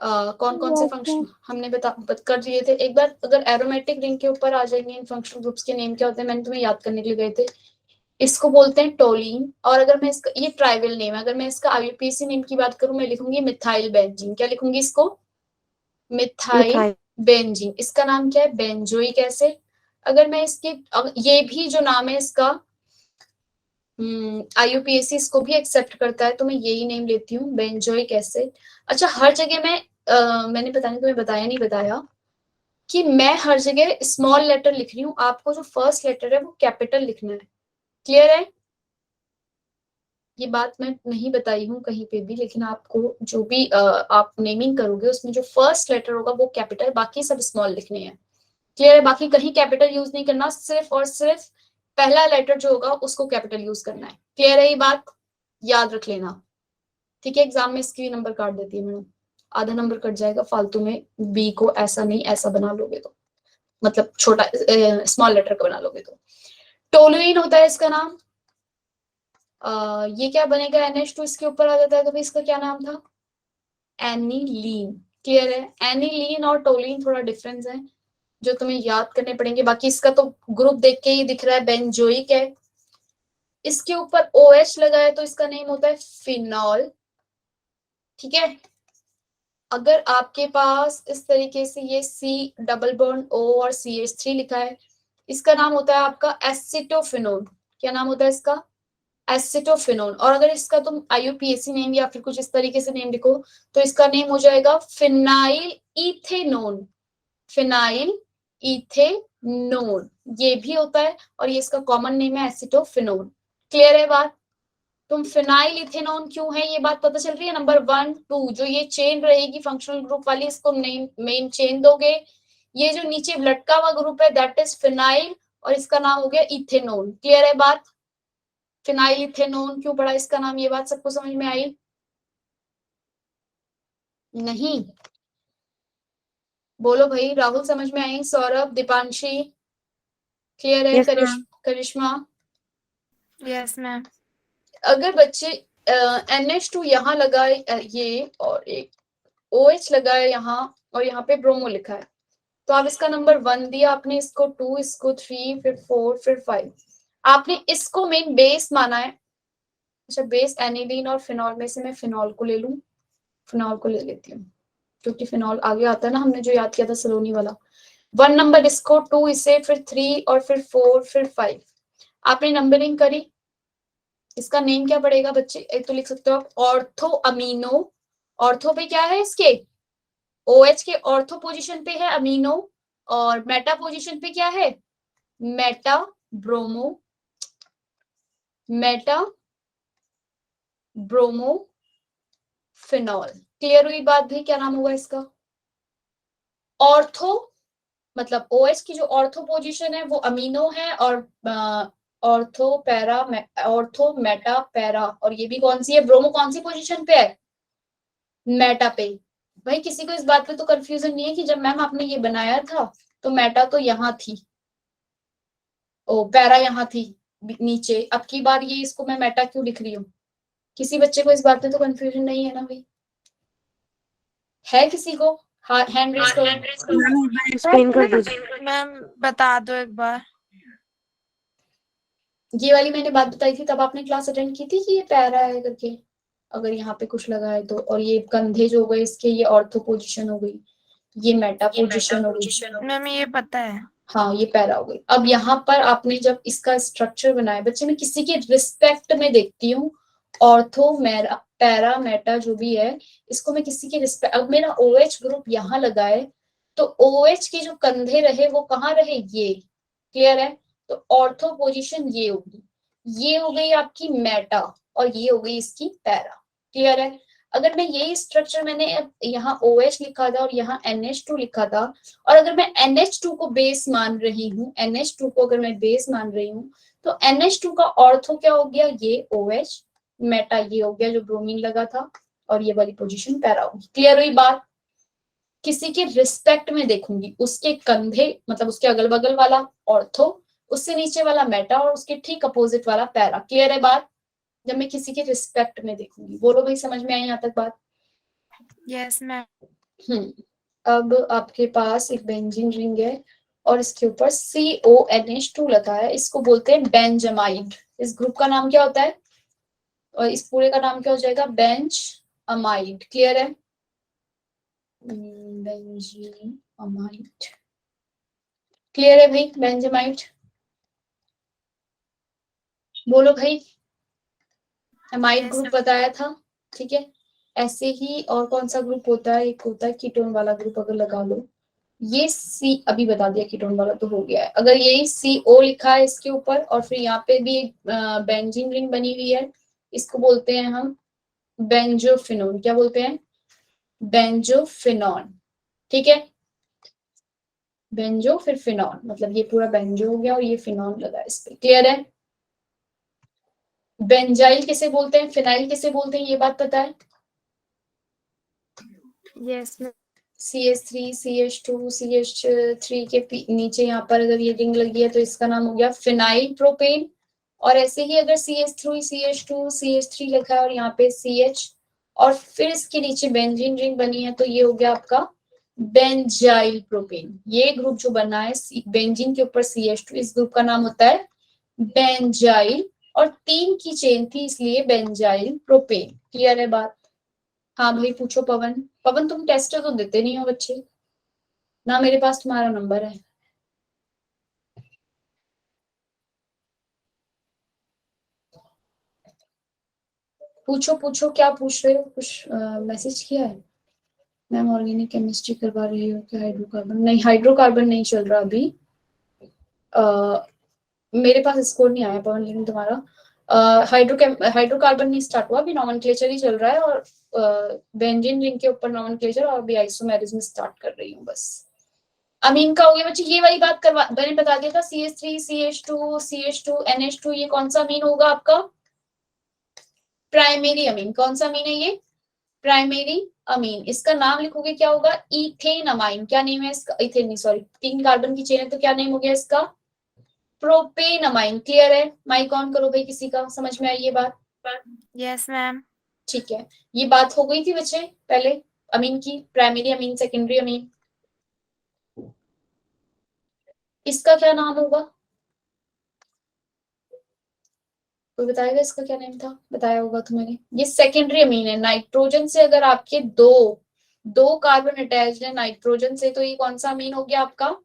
कौन कौन से फंक्शन हमने कर दिए थे एक बार। अगर एरोमेटिक रिंग के ऊपर आ जाएंगे, इन फंक्शनल ग्रुप्स के नेम क्या होते हैं मैंने तुम्हें याद करने के लिए गए थे। इसको बोलते हैं टोलीन। और अगर मैं इसका, ये ट्राइवल नेम है, अगर मैं इसका आईयूपीएसी नेम की बात करूं मैं लिखूंगी मिथाइल बेंजीन। क्या लिखूंगी इसको? मिथाइल मिठाई। बेंजीन। इसका नाम क्या है? Benzoic acid. अगर मैं इसके, ये भी जो नाम है इसका आईयूपीएसी इसको भी एक्सेप्ट करता है, तो मैं यही नेम लेती हूँ, बेंजोइक एसिड। अच्छा, हर जगह मैं मैंने पता नहीं तुम्हें बताया नहीं बताया कि मैं हर जगह स्मॉल लेटर लिख रही हूँ, आपको जो फर्स्ट लेटर है वो कैपिटल लिखना है। क्लियर है? ये बात मैं नहीं बताई हूँ कहीं पे भी, लेकिन आपको जो भी आप नेमिंग करोगे उसमें जो फर्स्ट लेटर होगा वो कैपिटल, बाकी सब स्मॉल लिखने हैं। क्लियर है? बाकी कहीं कैपिटल यूज नहीं करना, सिर्फ और सिर्फ पहला लेटर जो होगा उसको कैपिटल यूज करना है। क्लियर है? ये बात याद रख लेना। ठीक है? एग्जाम में इसकी नंबर काट देती है मैडम, आधा नंबर कट जाएगा फालतू में। बी को ऐसा नहीं ऐसा बना लोगे तो, मतलब छोटा स्मॉल लेटर का बना लोगे तो। टोलुइन होता है इसका नाम। ये क्या बनेगा? NH2 इसके ऊपर आ जाता है, तो फिर इसका क्या नाम था? एनिलीन। क्लियर है? एनिलीन और टोलिन थोड़ा डिफरेंस है जो तुम्हें याद करने पड़ेंगे। बाकी इसका तो ग्रुप देख के ही दिख रहा है, बेंजोइक है। इसके ऊपर OH लगा है तो इसका नेम होता है फिनॉल। ठीक है? अगर आपके पास इस तरीके से ये C डबल बॉन्ड O और CH3 लिखा है, इसका नाम होता है आपका एसिटोफिनोन। क्या नाम होता है इसका? एसिटोफिनोन। और अगर इसका तुम आईयूपीएसी नेम या फिर कुछ इस तरीके से नेम लिखो तो इसका नेम हो जाएगा फिनाइल इथेनोन। फिनाइल इथेनोन ये भी होता है, और ये इसका कॉमन नेम है एसिटोफिनोन। क्लियर है बात? तुम फिनाइल इथेनॉन क्यों है ये बात पता चल रही है? नंबर 1 2 जो ये चेन रहेगी फंक्शनल ग्रुप वाली, इसको नेम मेन चेन दोगे। ये जो नीचे लटका हुआ ग्रुप है दैट इज फिनाइल, और इसका नाम हो गया इथेनॉन। क्लियर है बात? फिनाइल इथेनॉन क्यों पड़ा इसका नाम, ये बात सबको समझ में आई? नहीं? बोलो भाई। राहुल समझ में आई? सौरभ, दीपांशी? क्लियर है? Yes ma'am. Karishma? Yes ma'am. अगर बच्चे NH2 यहाँ लगाए ये, और एक OH लगा है यहाँ, और यहाँ पे ब्रोमो लिखा है, तो आप इसका नंबर 1 दिया आपने, इसको 2, इसको 3, फिर 4, फिर 5। आपने इसको मेन बेस माना है। अच्छा, बेस एनिलीन और फिनॉल में से मैं फिनॉल को ले लूं, फिनॉल को ले लेती हूँ, क्योंकि फिनॉल आगे आता है ना, हमने जो याद किया था सलोनी वाला। 1 नंबर इसको, 2 इसे, फिर 3 और फिर 4 फिर 5। आपने नंबरिंग करी। इसका नेम क्या पड़ेगा बच्चे? एक तो लिख सकते हो आप ऑर्थो अमीनो। ऑर्थो पे क्या है इसके? OH के ऑर्थो पोजीशन पे है अमीनो, और मेटा पोजीशन पे क्या है? Meta bromo. Meta bromo phenol. Clear हुई बात भाई? क्या नाम होगा इसका? ऑर्थो मतलब OH की जो ऑर्थो पोजीशन है वो अमीनो है, और ortho para, ortho Meta para, और ये भी कौन सी है? ब्रोमो कौन सी पोजीशन पे है? मेटा पे। भाई किसी को इस बात पे तो कंफ्यूजन नहीं है कि जब मैम आपने ये बनाया था तो मेटा तो यहाँ थी, ओ पैरा यहाँ थी नीचे, अब की बार ये इसको मैं मेटा क्यों लिख रही हूँ? किसी बच्चे को इस बात पे तो कंफ्यूजन नहीं है ना भाई? है किसी को? हैंड रेज करो। मैम एक बार एक्सप्लेन कर दीजिए। मैम बता दो एक बार। ये वाली मैंने बात बताई थी तब आपने क्लास अटेंड की थी कि ये पैरा है करके, अगर यहाँ पे कुछ लगा है तो, और ये कंधे जो हो गए इसके, ये ऑर्थो पोजीशन हो गई, ये मेटा पोजीशन हो गई। मैम ये पता है। हाँ, ये पैरा हो गई। अब यहाँ पर आपने जब इसका स्ट्रक्चर बनाया, बच्चे मैं किसी के रिस्पेक्ट में देखती हूँ, ऑर्थो मेरा पैरा मेटा जो भी है, इसको मैं किसी के रिस्पेक्ट, अब मेरा OH ग्रुप यहाँ लगा है तो OH के जो कंधे रहे वो कहाँ रहे? ये। क्लियर है? तो ऑर्थो पोजीशन ये होगी, ये हो गई आपकी मेटा, और ये हो गई इसकी पैरा। क्लियर है? अगर मैं यही स्ट्रक्चर, मैंने यहाँ OH लिखा था और यहाँ NH2 लिखा था, और अगर मैं NH2 को बेस मान रही हूँ, NH2 को अगर मैं बेस मान रही हूँ, तो NH2 का ऑर्थो क्या हो गया? ये OH, मेटा ये हो गया जो ब्रोमीन लगा था, और ये वाली पोजीशन पैरा होगी। क्लियर हुई बात? किसी के रिस्पेक्ट में देखूंगी, उसके कंधे मतलब उसके अगल बगल वाला ऑर्थो, उससे नीचे वाला मेटा, और उसके ठीक अपोजिट वाला पैरा। क्लियर है बात? जब मैं किसी के रिस्पेक्ट में देखूंगी। बोलो भाई, समझ में आई यहाँ तक बात? Yes ma'am. अब आपके पास एक बेंजीन रिंग है और इसके ऊपर CONH2 लगा है, इसको बोलते हैं बेंजामाइड। इस ग्रुप का नाम क्या होता है और इस पूरे का नाम क्या हो जाएगा? बेंजामाइड। क्लियर है? बेंजामाइड क्लियर है भाई? बेंजामाइड बोलो भाई। एमाइड Yes, ग्रुप बताया था, ठीक है। ऐसे ही और कौन सा ग्रुप होता है? एक होता है कीटोन वाला ग्रुप, अगर लगा लो ये सी, अभी बता दिया कीटोन वाला तो हो गया है। अगर यही CO लिखा है इसके ऊपर और फिर यहाँ पे भी एक बेंजीन रिंग बनी हुई है, इसको बोलते हैं हम बेंजोफिनोन। क्या बोलते हैं? बेंजोफिनॉन। ठीक है, बेंजो फिर फिनॉन, मतलब ये पूरा बेंजो हो गया और ये फिनॉन लगा है इस पे। क्लियर है? बेंजाइल किसे बोलते हैं, फिनाइल किसे बोलते हैं, ये बात पता है? yes, ma'am. CH3 CH2 CH3 के नीचे यहाँ पर अगर ये रिंग लगी है तो इसका नाम हो गया फिनाइल प्रोपेन। और ऐसे ही अगर CH3 CH2 CH3 लिखा है और यहाँ पे CH और फिर इसके नीचे बेंजीन रिंग बनी है तो ये हो गया आपका बेंजाइल प्रोपेन। ये ग्रुप जो बना है बेंजीन के ऊपर CH2, इस ग्रुप का नाम होता है बेंजाइल और 3 की चेन थी इसलिए बेंजाइल प्रोपेन। क्लियर है बात? हाँ भाई पूछो पवन। पवन तुम टेस्ट तो देते नहीं हो बच्चे, ना मेरे पास तुम्हारा नंबर है। पूछो पूछो, क्या पूछ रहे हो? कुछ मैसेज किया है? मैम ऑर्गेनिक केमिस्ट्री करवा रही हो क्या? हाइड्रोकार्बन नहीं, हाइड्रोकार्बन नहीं चल रहा अभी। मेरे पास स्कोर नहीं आया पवन, लेकिन तुम्हारा हाइड्रोकार्बन नहीं स्टार्ट हुआ अभी, नॉमेनक्लेचर ही चल रहा है और बेंजीन रिंग के ऊपर नॉमेनक्लेचर और अभी आइसोमेरिज्म स्टार्ट कर रही हूँ बस। अमीन का हो गया बच्चे, ये वाली बात करवा मैंने बता दिया था। CH3 CH2 CH2 NH2 ये कौन सा अमीन होगा आपका? Primary amine. कौन सा अमीन है ये? Primary amine. इसका नाम लिखोगे क्या होगा? Ethane amine. क्या नेम है इसका? इथेन नहीं, सॉरी, 3 कार्बन की चेन है तो क्या नेम हो गया इसका? Propane amine. क्लियर है? माइक ऑन करो भाई, किसी का समझ में आई ये बात? Yes, ma'am. ठीक है, ये बात हो गई थी बच्चे पहले अमीन की, प्राइमरी अमीन सेकेंडरी अमीन। इसका क्या नाम होगा? कोई बताएगा इसका क्या नेम था? बताया होगा तो मैंने। ये सेकेंडरी अमीन है, नाइट्रोजन से अगर आपके दो दो कार्बन अटैच्ड है नाइट्रोजन से तो ये कौन सा अमीन हो गया आपका?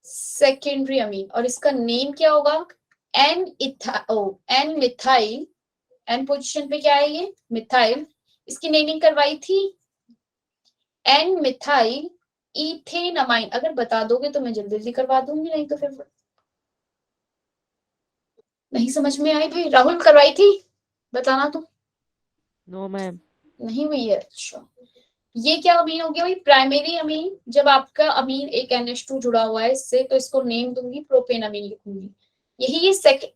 Secondary amine. और इसका नेम क्या होगा? N methyl. एन पोजीशन पे क्या है ये? मिथाइल। इसकी नेमिंग करवाई थी एन मिथाइल इथेन अमाइन। अगर बता दोगे तो मैं जल्दी जल्दी करवा दूंगी, नहीं तो फिर नहीं समझ में आई भाई। राहुल करवाई थी, बताना तुम। No ma'am. नहीं हुई है? अच्छा, ये क्या अमीन हो गया भाई? Primary amine. जब आपका अमीन एक NH2 जुड़ा हुआ है इससे तो इसको नेम दूंगी प्रोपेन अमीन लिखूंगी। यही ये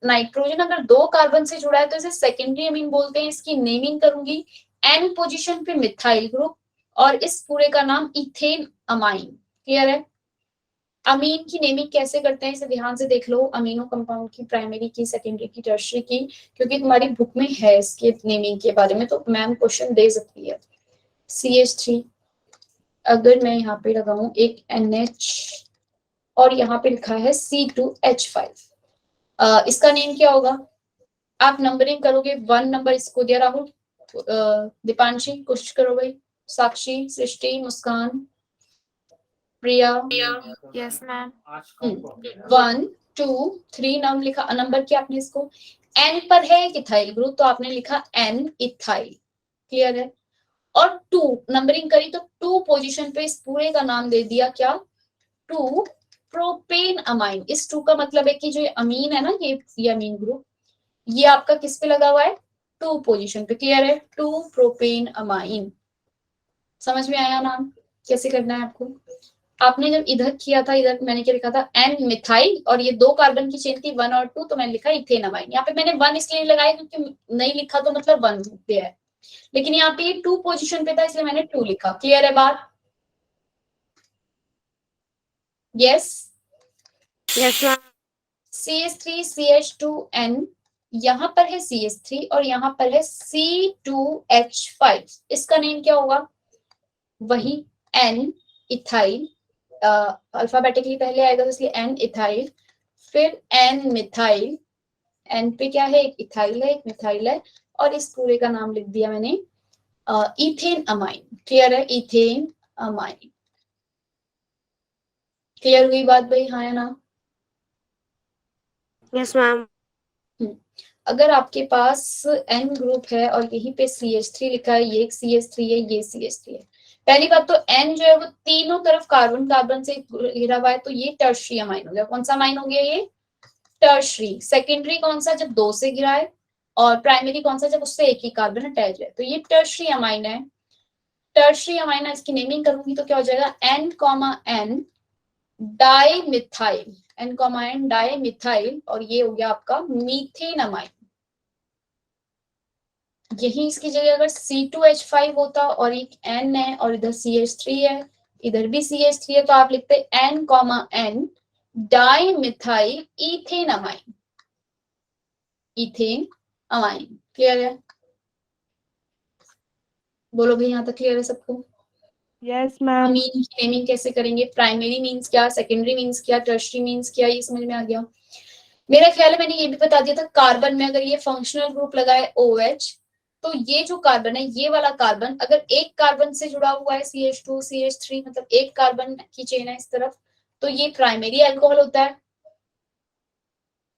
नाइट्रोजन अगर 2 कार्बन से जुड़ा है तो इसे सेकेंडरी अमीन बोलते हैं। इसकी नेमिंग करूंगी N पोजीशन पे मिथाइल ग्रुप और इस पूरे का नाम इथेन अमाइन। क्लियर है? अमीन की नेमिंग कैसे करते हैं इसे ध्यान से देख लो, अमीनो कंपाउंड की, प्राइमरी की, सेकेंडरी की, टर्शरी की, क्योंकि तुम्हारी बुक में है इसके नेमिंग के बारे में तो मैम क्वेश्चन दे सकती है। CH3 अगर मैं यहाँ पे लगाऊं एक NH और यहाँ पे लिखा है C2H5, इसका नेम क्या होगा? आप नंबरिंग करोगे, 1 नंबर इसको दिया राहुल। दीपांशी कोशिश करो भाई, साक्षी, सृष्टि, मुस्कान, प्रिया। Yes, ma'am. 1 2 3 नाम लिखा, नंबर किया आपने इसको। N पर है एक इथाइल ग्रुप तो आपने लिखा N इथाइल। क्लियर है? और 2 नंबरिंग करी तो 2 पोजीशन पे इस पूरे का नाम दे दिया क्या? 2 प्रोपेन अमाइन। इस 2 का मतलब है कि जो ये अमीन है ना, ये अमीन ग्रुप ये आपका किस पे लगा हुआ है? 2 पोजीशन पे। क्लियर है? 2 प्रोपेन अमाइन। समझ में आया नाम कैसे करना है आपको? आपने जब इधर किया था, इधर मैंने क्या लिखा था? N मिथाइल और ये 2 कार्बन की चेन थी 1 और 2 तो मैंने लिखा इथेन अमाइन। यहाँ पे मैंने 1 इसलिए लगाया क्योंकि नहीं लिखा तो मतलब 1 पे है, लेकिन यहाँ पे 2 पोजीशन पे था इसलिए मैंने 2 लिखा। क्लियर है बात? Yes. Yes ma'am. CH3 CH2N, यहाँ पर है CH3 और यहाँ पर है C2H5, इसका नेम क्या होगा? वही एन इथाइल, अल्फाबेटिकली पहले आएगा तो इसलिए एन इथाइल, फिर एन मिथाइल, एन पे क्या है, एक इथाइल है एक मिथाइल है, और इस पूरे का नाम लिख दिया मैंने इथेन अमाइन। क्लियर है, इथेन अमाइन। क्लियर हुई बात भाई, हाँ या ना? Yes, ma'am. अगर आपके पास एन ग्रुप है और यहीं पे CH3 लिखा है, ये एक CH3 है, ये CH3 है, पहली बात तो एन जो है वो तीनों तरफ कार्बन कार्बन से घिरा हुआ है, तो ये टर्शरी अमाइन हो गया। कौन सा अमाइन हो गया ये? टर्शरी। सेकेंडरी कौन सा? जब दो से घिरा है। और प्राइमरी कौन सा? जब उससे एक ही कार्बन अटैच है। तो ये टर्शरी अमाइन है। टर्शरी अमाइन है, इसकी नेमिंग करूंगी तो क्या हो जाएगा, N comma N dimethyl, N comma N dimethyl, और ये हो गया आपका मीथेन अमाइन। यही इसकी जगह अगर C2H5 होता और एक N है और इधर CH3 है, इधर भी CH3 है, तो आप लिखते N comma N di methyl ethane amine, ethane amine. Clear है? बोलो भाई, यहाँ तक क्लियर है सबको? Yes, ma'am. अमीन की नेमिंग कैसे करेंगे, प्राइमरी मीन्स क्या, सेकेंडरी मीन्स क्या, टर्शरी मीन्स क्या, ये समझ में आ गया। मेरा ख्याल है मैंने ये भी बता दिया था, कार्बन में अगर ये फंक्शनल ग्रुप लगाए OH, तो ये जो कार्बन है, ये वाला कार्बन अगर एक कार्बन से जुड़ा हुआ है CH2 CH3, मतलब एक कार्बन की चेन है इस तरफ, तो ये प्राइमरी अल्कोहल होता है।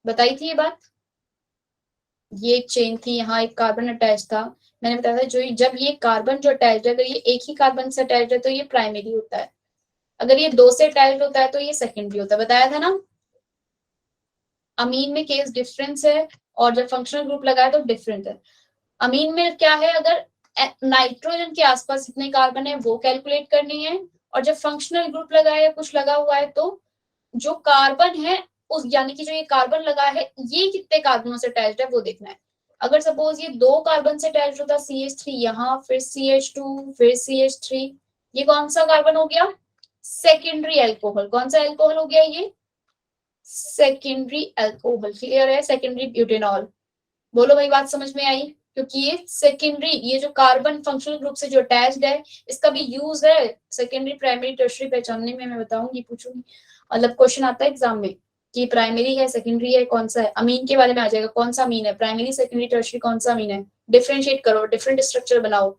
बताई थी ये बात? ये एक चेन थी, यहाँ एक कार्बन अटैच था, मैंने बताया था जो जब ये कार्बन जो अटैच है, अगर ये एक ही कार्बन से अटैच है तो ये प्राइमरी होता है, अगर ये दो से अटैच होता है तो ये सेकेंडरी होता है। बताया था ना? अमीन में केस डिफरेंस है, और जब फंक्शनल ग्रुप लगाया तो डिफरेंट है। अमीन में क्या है, अगर नाइट्रोजन के आसपास कितने कार्बन है वो कैलकुलेट करनी है, और जब फंक्शनल ग्रुप लगा है या कुछ लगा हुआ है तो जो कार्बन है उस, यानी कि जो ये कार्बन लगा है ये कितने कार्बनों से अटैच्ड है वो देखना है। अगर सपोज ये दो कार्बन से अटैच्ड होता, CH3 यहाँ, फिर CH2, फिर CH3, ये कौन सा कार्बन हो गया? Secondary alcohol. कौन सा अल्कोहल हो गया ये? Secondary alcohol. क्लियर है? Secondary butanol. बोलो भाई, बात समझ में आई? क्योंकि ये सेकेंडरी, ये जो कार्बन फंक्शनल ग्रुप से जो अटैच्ड है, इसका भी यूज है सेकेंडरी प्राइमरी टर्शरी पहचानने में, मैं बताऊंगी, पूछूंगी, मतलब क्वेश्चन आता है एग्जाम में कि प्राइमरी है सेकेंडरी है कौन सा है। अमीन के बारे में आ जाएगा, कौन सा अमीन है, प्राइमरी सेकेंडरी टर्शरी कौन सा अमीन है, डिफरेंशिएट करो, डिफरेंट स्ट्रक्चर बनाओ।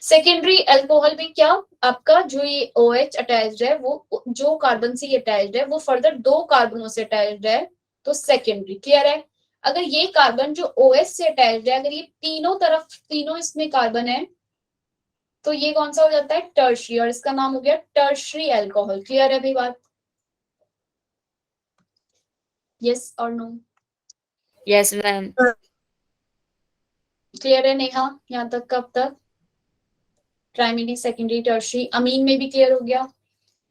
सेकेंडरी अल्कोहल में क्या, आपका जो ये OH अटैच्ड है, वो जो कार्बन से अटैच्ड है वो फर्दर दो कार्बनों से अटैच्ड है, तो सेकेंडरी। क्लियर है? अगर ये कार्बन जो OH से अटैच्ड है, अगर ये तीनों तरफ, तीनों इसमें कार्बन है, तो ये कौन सा हो जाता है? टर्शरी, और इसका नाम हो गया टर्शरी अल्कोहल। क्लियर है भाई बात? यस और नो? Yes, ma'am. क्लियर है नेहा, यहाँ तक? कब तक? प्राइमरी सेकेंडरी टर्शरी, अमीन में भी क्लियर हो गया।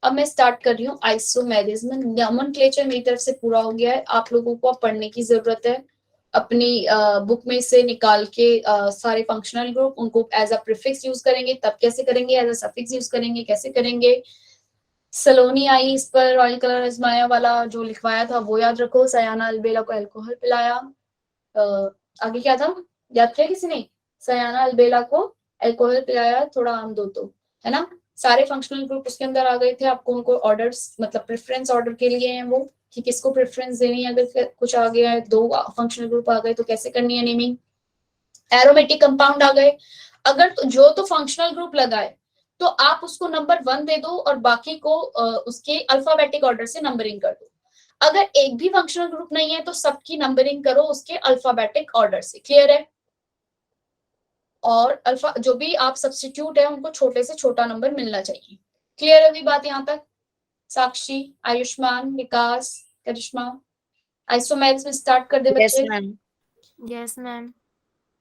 अब मैं स्टार्ट कर रही हूँ आइसोमेरिज्म। नोमेनक्लेचर मेरी तरफ से पूरा हो गया है, आप लोगों को अब पढ़ने की जरूरत है। अपनी बुक में से निकाल के सारे फंक्शनल ग्रुप, उनको एज अ प्रीफिक्स यूज करेंगे, तब कैसे करेंगे, एज अ सफिक्स यूज करेंगे, कैसे करेंगे। सलोनी आई इस पर ऑयल कलर आजमाया वाला जो लिखवाया था वो याद रखो, सयाना अलबेला को अल्कोहल पिलाया। आगे क्या था, याद किया किसी ने? सयाना अलबेला को अल्कोहल पिलाया, थोड़ा आम दो तो, है ना? सारे फंक्शनल ग्रुप उसके अंदर आ गए थे, आपको उनको ऑर्डर्स, मतलब प्रेफरेंस ऑर्डर के लिए हैं वो, कि किसको प्रेफरेंस देनी है। अगर कुछ आ गया है, दो फंक्शनल ग्रुप आ गए तो कैसे करनी है नेमिंग। एरोमेटिक कंपाउंड आ गए, अगर जो तो फंक्शनल ग्रुप लगाए तो आप उसको नंबर 1 दे दो और बाकी को उसके अल्फाबेटिक ऑर्डर से नंबरिंग कर दो। अगर एक भी फंक्शनल ग्रुप नहीं है तो सबकी नंबरिंग करो उसके अल्फाबेटिक ऑर्डर से। क्लियर है? और अल्फा जो भी आप सब्स्टिट्यूट है उनको छोटे से छोटा नंबर मिलना चाहिए। क्लियर है अभी बात यहाँ तक? साक्षी, आयुष्मान, विकास, करिश्मा, आइसोमेरिज्म में स्टार्ट कर दे Yes, बच्चे। ma'am. Yes, ma'am.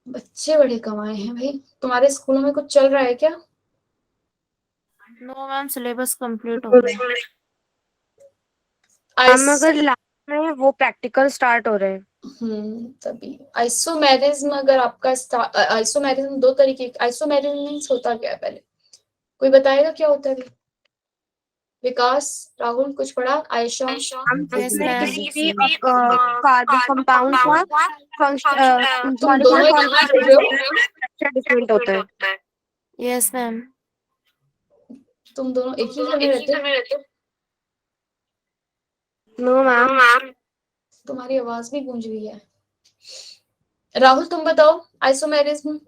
बच्चे बड़े कमाए हैं भाई। तुम्हारे स्कूलों में कुछ चल रहा है क्या? No, ma'am. Syllabus complete हो गया। आइस हम अगर लास्ट में वो प्रैक्टिकल स्टार्ट हो रहे हैं। तभी आइसोमेरिज्म, अगर आपका आइसोमेरिज्म दो तरीके, आइसोमेरिज्म होता क्या है पहले कोई बताएगा क्या होता है? विकास, राहुल, कुछ पढ़ा? आयशा? हम Yes, जिसमें ma'am. किसी भी कार्बन कंपाउंड का तुम दोनों एक बात कर रहे हो? स्ट्रक्चर डिफरेंट होता है। Yes, ma'am. तुम दोनों एक ही घर में रहते हो? No ma'am. तुम्हारी आवाज भी गूंज रही है। राहुल तुम बताओ आइसोमेरिज्म।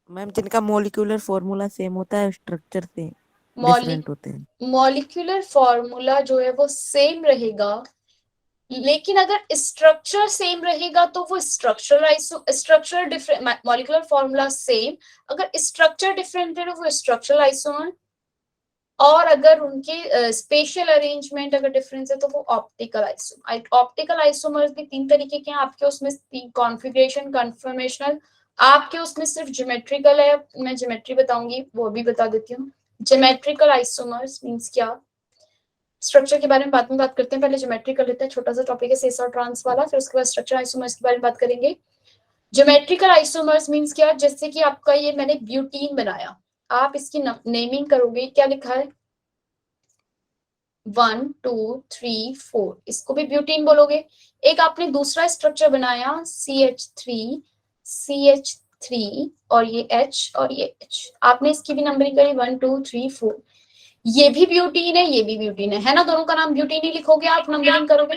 मैम जिनका मॉलिक्यूलर फॉर्मूला सेम होता है स्ट्रक्चर से डिफरेंट होते हैं। मॉलिक्यूलर फॉर्मूला जो है वो सेम रहेगा, लेकिन अगर स्ट्रक्चर सेम रहेगा तो वो structure different, molecular formula same, अगर स्ट्रक्चर डिफरेंट है तो वो स्ट्रक्चरल आइसोमर, और अगर उनके स्पेशल अरेंजमेंट अगर डिफरेंस है तो वो ऑप्टिकल आइसोमर। ऑप्टिकल आइसोमर्स भी तीन तरीके के हैं आपके, उसमें कॉन्फ़िगरेशन, कन्फर्मेशनल, आपके उसमें सिर्फ ज्योमेट्रिकल है। मैं ज्योमेट्री बताऊंगी, वो भी बता देती हूँ। ज्योमेट्रिकल आइसोमर्स मींस क्या, स्ट्रक्चर के बारे में बाद में बात करते हैं, पहले ज्योमेट्री कर लेते हैं। छोटा सा टॉपिक है सिस और ट्रांस वाला, फिर उसके बाद स्ट्रक्चर आइसोमर्स के बारे में बात करेंगे। ज्योमेट्रिकल आइसोमर्स मींस क्या, जैसे कि आपका ये मैंने ब्यूटीन बनाया, आप इसकी नेमिंग करोगे, क्या लिखा है 1 2 3 4, इसको भी ब्यूटीन बोलोगे। एक आपने दूसरा स्ट्रक्चर बनाया CH3 और ये H और ये H, आपने इसकी भी नंबरिंग करी 1 2 3 4, ये भी ब्यूटीन है, ये भी ब्यूटीन है ना, दोनों का नाम ब्यूटीन ही लिखोगे आप, नंबरिंग करोगे।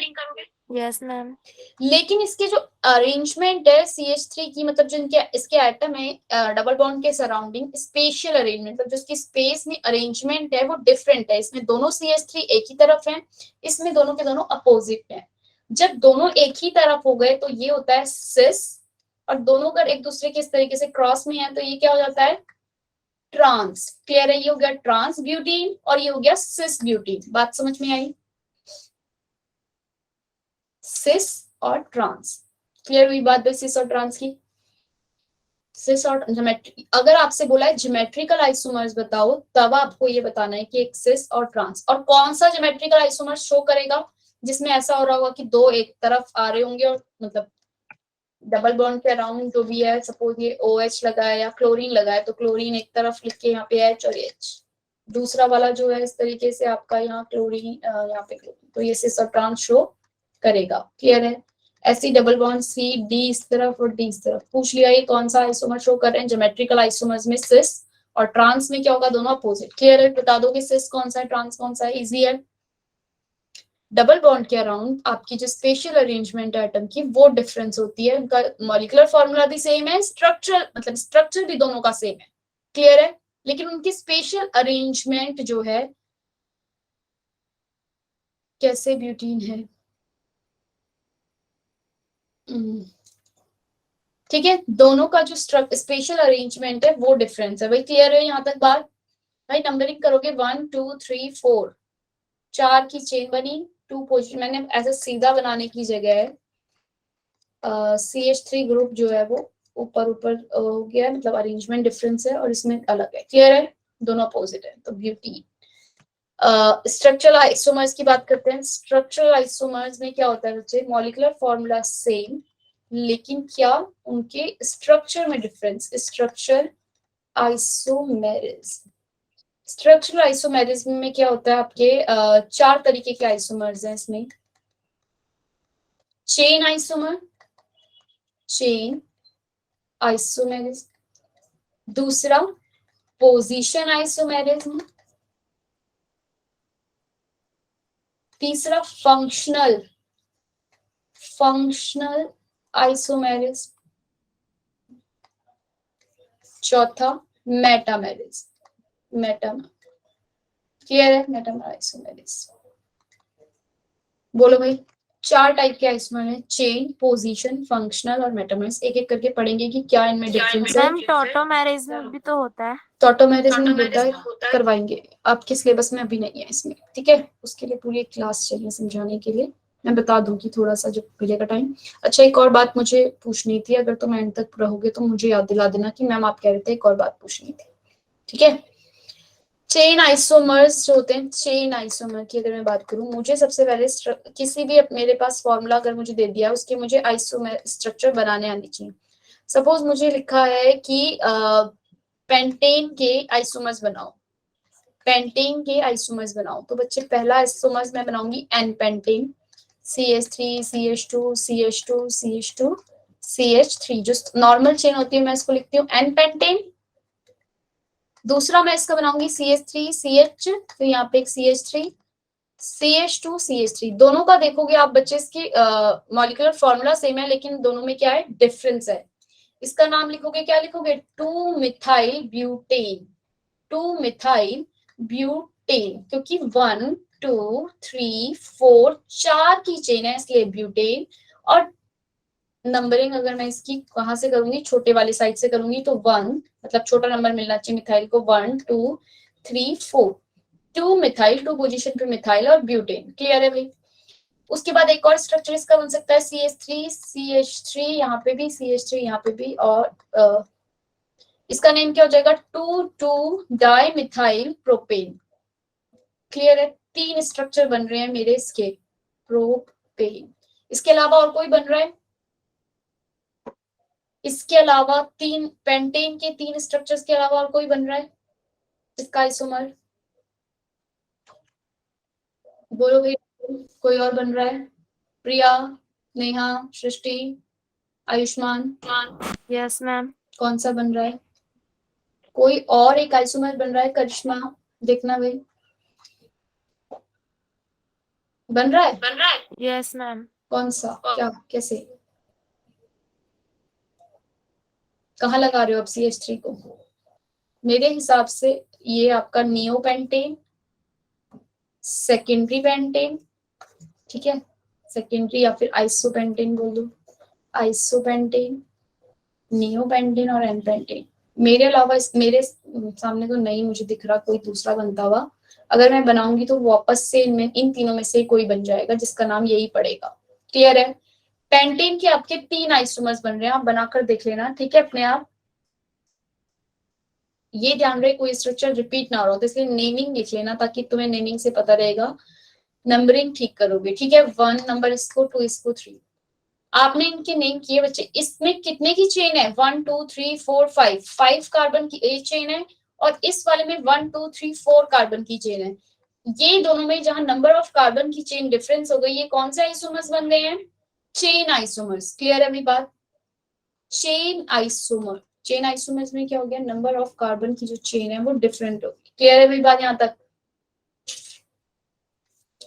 Yes ma'am. लेकिन इसके जो अरेंजमेंट है CH3 की, मतलब जो इनके इसके एटम है डबल बॉन्ड के सराउंडिंग, स्पेशल अरेंजमेंट, मतलब जो इसकी स्पेस में अरेंजमेंट है वो डिफरेंट है। इसमें दोनों CH3 एक ही तरफ हैं, इसमें दोनों के दोनों अपोजिट हैं। जब दोनों एक ही तरफ हो गए तो ये होता है सिस, और दोनों अगर एक दूसरे के इस तरीके से क्रॉस में है तो ये क्या हो जाता है ट्रांस। क्लियर है, ये हो गया ट्रांस ब्यूटीन और ये हो गया सिस ब्यूटीन। बात समझ में आई, सिस और ट्रांस। क्लियर हुई बात भाई सिस और ट्रांस की। सिस और ज्योमेट्री, अगर आपसे बोला है ज्योमेट्रिकल आइसोमर्स बताओ, तब आपको ये बताना है कि एक सिस और ट्रांस, और कौन सा ज्योमेट्रिकल आइसोमर शो करेगा जिसमें ऐसा हो रहा होगा कि दो एक तरफ आ रहे होंगे, और मतलब डबल बॉन्ड के अराउंड जो भी है, सपोज ये OH लगा है या क्लोरीन लगा है तो क्लोरीन एक तरफ लिख के यहाँ पे H और H, दूसरा वाला जो है इस तरीके से आपका यहाँ क्लोरीन यहाँ पे क्लोरीन, तो ये सिस और ट्रांस शो करेगा। क्लियर है, ऐसी डबल बॉन्ड C D इस तरफ और D इस तरफ। पूछ लिया ये कौन सा आइसोमर शो कर रहे हैं, ज्योमेट्रिकल आइसोमर्स में सिस, और ट्रांस में क्या होगा, दोनों अपोजिट। क्लियर है, बता दो कि सिस कौन सा है ट्रांस कौन सा है, इजी है। डबल बॉन्ड के अराउंड आपकी जो स्पेशल अरेंजमेंट है एटम की वो डिफरेंस होती है, उनका मॉलिक्यूलर फॉर्मूला भी सेम है, स्ट्रक्चर मतलब स्ट्रक्चर भी दोनों का सेम है। क्लियर है, लेकिन उनकी स्पेशल अरेंजमेंट जो है, कैसे ब्यूटीन है, ठीक है, दोनों का जो स्पेशल अरेंजमेंट है वो डिफरेंस है भाई। क्लियर है यहाँ तक बात भाई। नंबरिंग करोगे 1 2 3 4, 4 की चेन बनी, 2 पोजीशन, मैंने ऐसे सीधा बनाने की जगह है CH3 ग्रुप जो है वो ऊपर ऊपर हो गया, मतलब अरेंजमेंट डिफरेंस है और इसमें अलग है। क्लियर है, दोनों अपोजिट है, तो ब्यूटी। स्ट्रक्चरल आइसोमर्स की बात करते हैं। स्ट्रक्चरल आइसोमर्स में क्या होता है बच्चे, मॉलिक्यूलर फॉर्मूला सेम, लेकिन क्या उनके स्ट्रक्चर में difference, structure isomerism. Structural isomerism में क्या होता है आपके 4 तरीके के आइसोमर्स हैं इसमें। चेन आइसोमर, चेन आइसोमेरिज्म, दूसरा पोजीशन आइसोमेरिज्म, तीसरा फंक्शनल आइसोमेरिज्म, चौथा मेटामेरिज्म। क्लियर है, मेटामर आइसोमेरिज्म। बोलो भाई, 4 टाइप के आइसोमर है, चेन, पोजीशन, फंक्शनल और मेटामर्स। एक एक करके पढ़ेंगे कि क्या इनमें डिफरेंस है। मैम टॉटोमेरिज्म भी तो होता है। टॉटोमेरिज्म में होता है, करवाएंगे, आपके सिलेबस में अभी नहीं है इसमें, ठीक है, उसके लिए पूरी एक क्लास चाहिए समझाने के लिए, मैं बता दूंगी थोड़ा सा जब मिलेगा टाइम। अच्छा, एक और बात मुझे पूछनी थी, अगर तुम एंड तक रहोगे तो मुझे याद दिला देना कि मैम आप कह रहे थे एक और बात पूछनी थी, ठीक है। चेन आइसोमर्स जो होते हैं, चेन आइसोमर की अगर मैं बात करूं, मुझे सबसे पहले किसी भी मेरे पास फॉर्मूला अगर मुझे दे दिया उसके मुझे आइसोमर स्ट्रक्चर बनाने आनी चाहिए। सपोज मुझे लिखा है कि पेंटेन के आइसोमर्स बनाओ, पेंटेन के आइसोमर्स बनाओ, तो बच्चे पहला आइसोमर्स मैं बनाऊंगी N pentane, CH3 CH2 CH2 CH2 CH3, जो नॉर्मल चेन होती है मैं इसको लिखती हूँ एन पेंटेन। दूसरा मैं इसका बनाऊंगी CH3 CH, तो यहाँ पे एक CH3 CH2 CH3, दोनों का देखोगे आप बच्चे इसकी मॉलिक्यूलर फॉर्मूला सेम है, लेकिन दोनों में क्या है, डिफरेंस है। इसका नाम लिखोगे, क्या लिखोगे, 2 मिथाइल ब्यूटेन, 2 मिथाइल ब्यूटेन, क्योंकि 1 2 3 4 4 की चेन है, इसलिए ब्यूटेन। और नंबरिंग अगर मैं इसकी कहां से करूंगी, छोटे वाले साइड से करूंगी, तो 1 मतलब छोटा नंबर मिलना चाहिए मिथाइल को, 1 2 3 4, 2 मिथाइल, 2 पोजीशन पे मिथाइल और ब्यूटेन। क्लियर है भाई। उसके बाद एक और स्ट्रक्चर इसका बन सकता है CH3 CH3, यहाँ पे भी CH3, यहाँ पे भी, और इसका नेम क्या हो जाएगा, 2 डाई मिथाइल प्रोपेन। क्लियर है, 3 स्ट्रक्चर बन रहे हैं मेरे इसके प्रोपेन। इसके अलावा और कोई बन रहा है, इसके अलावा 3 पेंटेन के 3 स्ट्रक्चर्स के अलावा और कोई बन रहा है इसका आइसोमर, बोलो भाई, कोई और बन रहा है, प्रिया, नेहा, सृष्टि, आयुष्मान, यस मैम। कौन सा बन रहा है, कोई और एक आइसोमर बन रहा है, करिश्मा देखना भाई, बन रहा है, यस मैम। कौन सा, क्या, कैसे, कहाँ लगा रहे हो आप CH3 को, मेरे हिसाब से ये आपका नियोपेंटेन, सेकेंडरी पेंटेन, ठीक है, सेकेंडरी या फिर आइसोपेंटेन बोल दो, आइसोपेंटेन, नियोपेंटेन और एनपेंटेन। मेरे अलावा मेरे सामने तो नहीं मुझे दिख रहा कोई दूसरा बनता हुआ, अगर मैं बनाऊंगी तो वापस से इनमें इन तीनों में से कोई बन जाएगा जिसका नाम यही पड़ेगा। क्लियर है, पेंटेन के आपके 3 आइसोमर्स बन रहे हैं, आप बनाकर देख लेना, ठीक है अपने आप। ये ध्यान रहे कोई स्ट्रक्चर रिपीट ना हो, तो इसलिए नेमिंग लिख लेना ताकि तुम्हें नेमिंग से पता रहेगा, नंबरिंग ठीक करोगे, ठीक है। 1 नंबर इसको, 2 इसको, 3 आपने इनके नेम किए बच्चे। इसमें कितने की चेन है, 1 2 3 4 5, 5 कार्बन की एक चेन है, और इस वाले में 1 2 3 4 कार्बन की चेन है। ये दोनों में जहां नंबर ऑफ कार्बन की चेन डिफरेंस हो गई, ये कौन से आइसोमर्स बन गए हैं, चेन आइसोमर्स। क्लियर है मेरी बात, चेन आइसोमर, चेन आइसोमर्स में क्या हो गया, नंबर ऑफ कार्बन की जो चेन है वो डिफरेंट हो गई। क्लियर है मेरी बात यहाँ तक,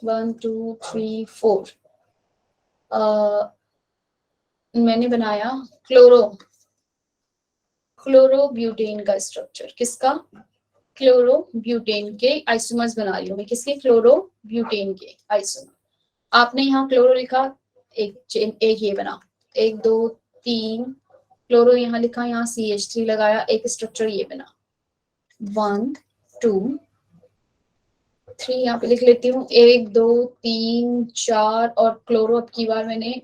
1 2 3 4 मैंने बनाया क्लोरोब्यूटेन का स्ट्रक्चर, किसका, क्लोरोब्यूटेन के आइसोमर्स बना रही हूँ मैं, किसके, क्लोरोब्यूटेन के आइसोमर। आपने यहाँ क्लोरो लिखा, एक चेन, एक ये बना, 1 2 3 क्लोरो यहाँ लिखा, यहाँ CH3 लगाया, एक स्ट्रक्चर ये बना, 1 2 3 यहाँ पे लिख लेती हूँ, 1 2 3 4, और क्लोरो अब की बार मैंने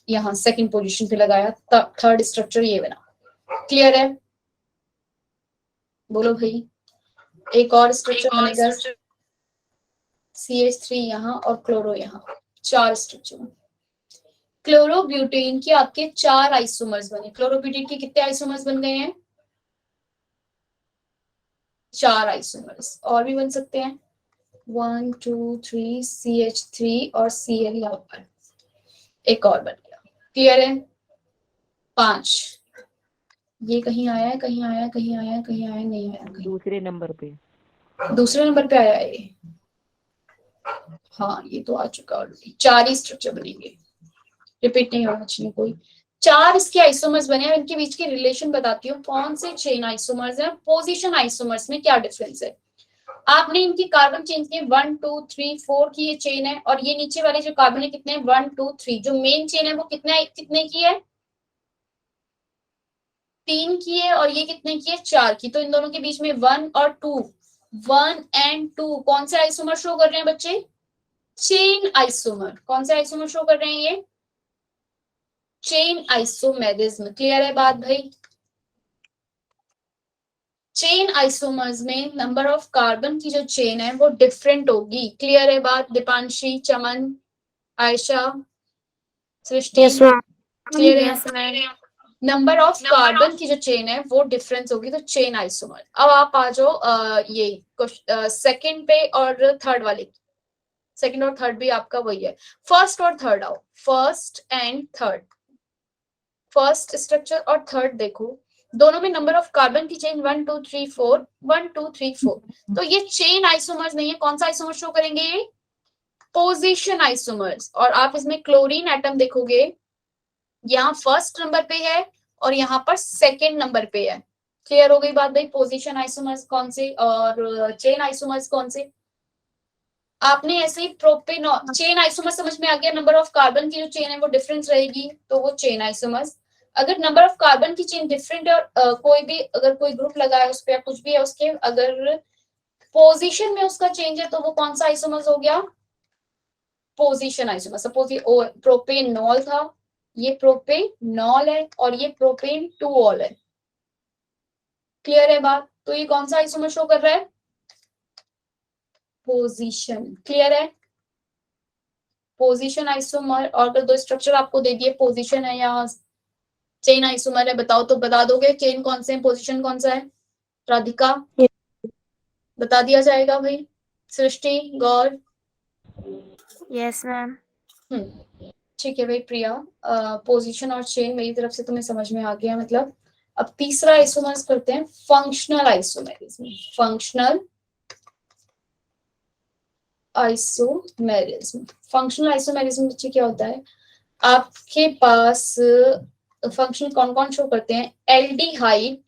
यहाँ सेकंड पोजीशन पे लगाया, थर्ड स्ट्रक्चर ये बना। क्लियर है, बोलो भाई, एक और स्ट्रक्चर बनेगा, CH3 यहाँ और क्लोरो यहाँ, 4 स्ट्रक्चर। क्लोरोब्यूटेन के आपके 4 आइसोमर्स बने, क्लोरोब्यूटेन के कितने आइसोमर्स बन गए हैं, 4 आइसोमर्स, और भी बन सकते हैं, 1 2 3 CH3 और Cl यहाँ पर एक और बन गया। क्लियर है, 5, ये कहीं आया है, कहीं आया है, कहीं आया है, कहीं आया नहीं आया, कहीं दूसरे नंबर पे आया है ये, हाँ ये तो आ चुका ऑलरेडी। 4 ही स्ट्रक्चर बनेंगे, रिपीट नहीं होना चाहिए कोई, 4 इसके आइसोमर्स बने हैं। इनके बीच की रिलेशन बताती हूँ, कौन से चेन आइसोमर्स हैं, पोजीशन आइसोमर्स में क्या डिफरेंस है। आपने इनकी कार्बन चेन की 1 2 3 4 की ये चेन है, और ये नीचे वाले जो कार्बन है कितने, 1 2 3, जो मेन चेन है वो कितने की है, 3 की है, और ये कितने की है, 4 की। तो इन दोनों के बीच में 1 और 2, 1 एंड 2 कौन से आइसोमर शो कर रहे हैं बच्चे, चेन आइसोमर। कौन से आइसोमर शो कर रहे हैं ये, चेन आइसोमेरिज्म। क्लियर है बात भाई, चेन आइसोमर्स में नंबर ऑफ कार्बन की जो चेन है वो डिफरेंट होगी। क्लियर है बात, दीपांशी, चमन, आयशा, सृष्टि, क्लियर है, yes ma'am. Number of carbon की जो चेन है वो डिफरेंस होगी, तो चेन आइसोमर। अब आप आ जाओ ये सेकंड पे और थर्ड वाले, सेकंड और थर्ड भी आपका वही है, फर्स्ट और थर्ड आओ, first and third, first structure और थर्ड देखो, दोनों में नंबर ऑफ कार्बन की चेन 1 2 3 4 1 2 3 4। तो ये चेन आइसोमर्स नहीं है, कौन सा आइसोमर शो करेंगे ये? Position isomers. और आप इसमें क्लोरीन एटम देखोगे, यहाँ फर्स्ट नंबर पे है और यहाँ पर सेकेंड नंबर पे है। क्लियर हो गई बात भाई? पोजीशन आइसोमर्स कौन से और चेन आइसोमर्स कौन से? आपने ऐसे ही प्रोपेनॉल चेन आइसोमर समझ में आ गया, नंबर ऑफ कार्बन की जो चेन है वो डिफरेंस रहेगी तो वो चेन आइसोमर्स। अगर नंबर ऑफ कार्बन की चेन डिफरेंट है और कोई भी अगर कोई ग्रुप लगा है उस पर कुछ भी है उसके, अगर पोजीशन में उसका चेंज है तो वो कौन सा आइसोमर्स हो गया? Position isomer. सपोज ये प्रोपेनॉल था, ये प्रोपेनॉल है और ये प्रोपेन 2ऑल है। क्लियर है बात? तो ये कौन सा आइसोमर शो कर रहा है? पोजीशन। क्लियर है? Position isomer. और अगर दो स्ट्रक्चर आपको दे दिए, पोजीशन है या चेन आइसोमर है, बताओ तो बता दोगे चेन कौन से है, पोजीशन कौन सा है? राधिका बता दिया जाएगा भाई? सृष्टि, गौर? Yes ma'am. ठीक है भाई प्रिया, पोजीशन और चेन मेरी तरफ से तुम्हें समझ में आ गया। मतलब अब तीसरा आइसोमर्स करते हैं, functional isomerism. Functional isomerism. Functional isomerism बच्चे क्या होता है? आपके पास फंक्शन कौन कौन शो करते हैं? एल्डिहाइड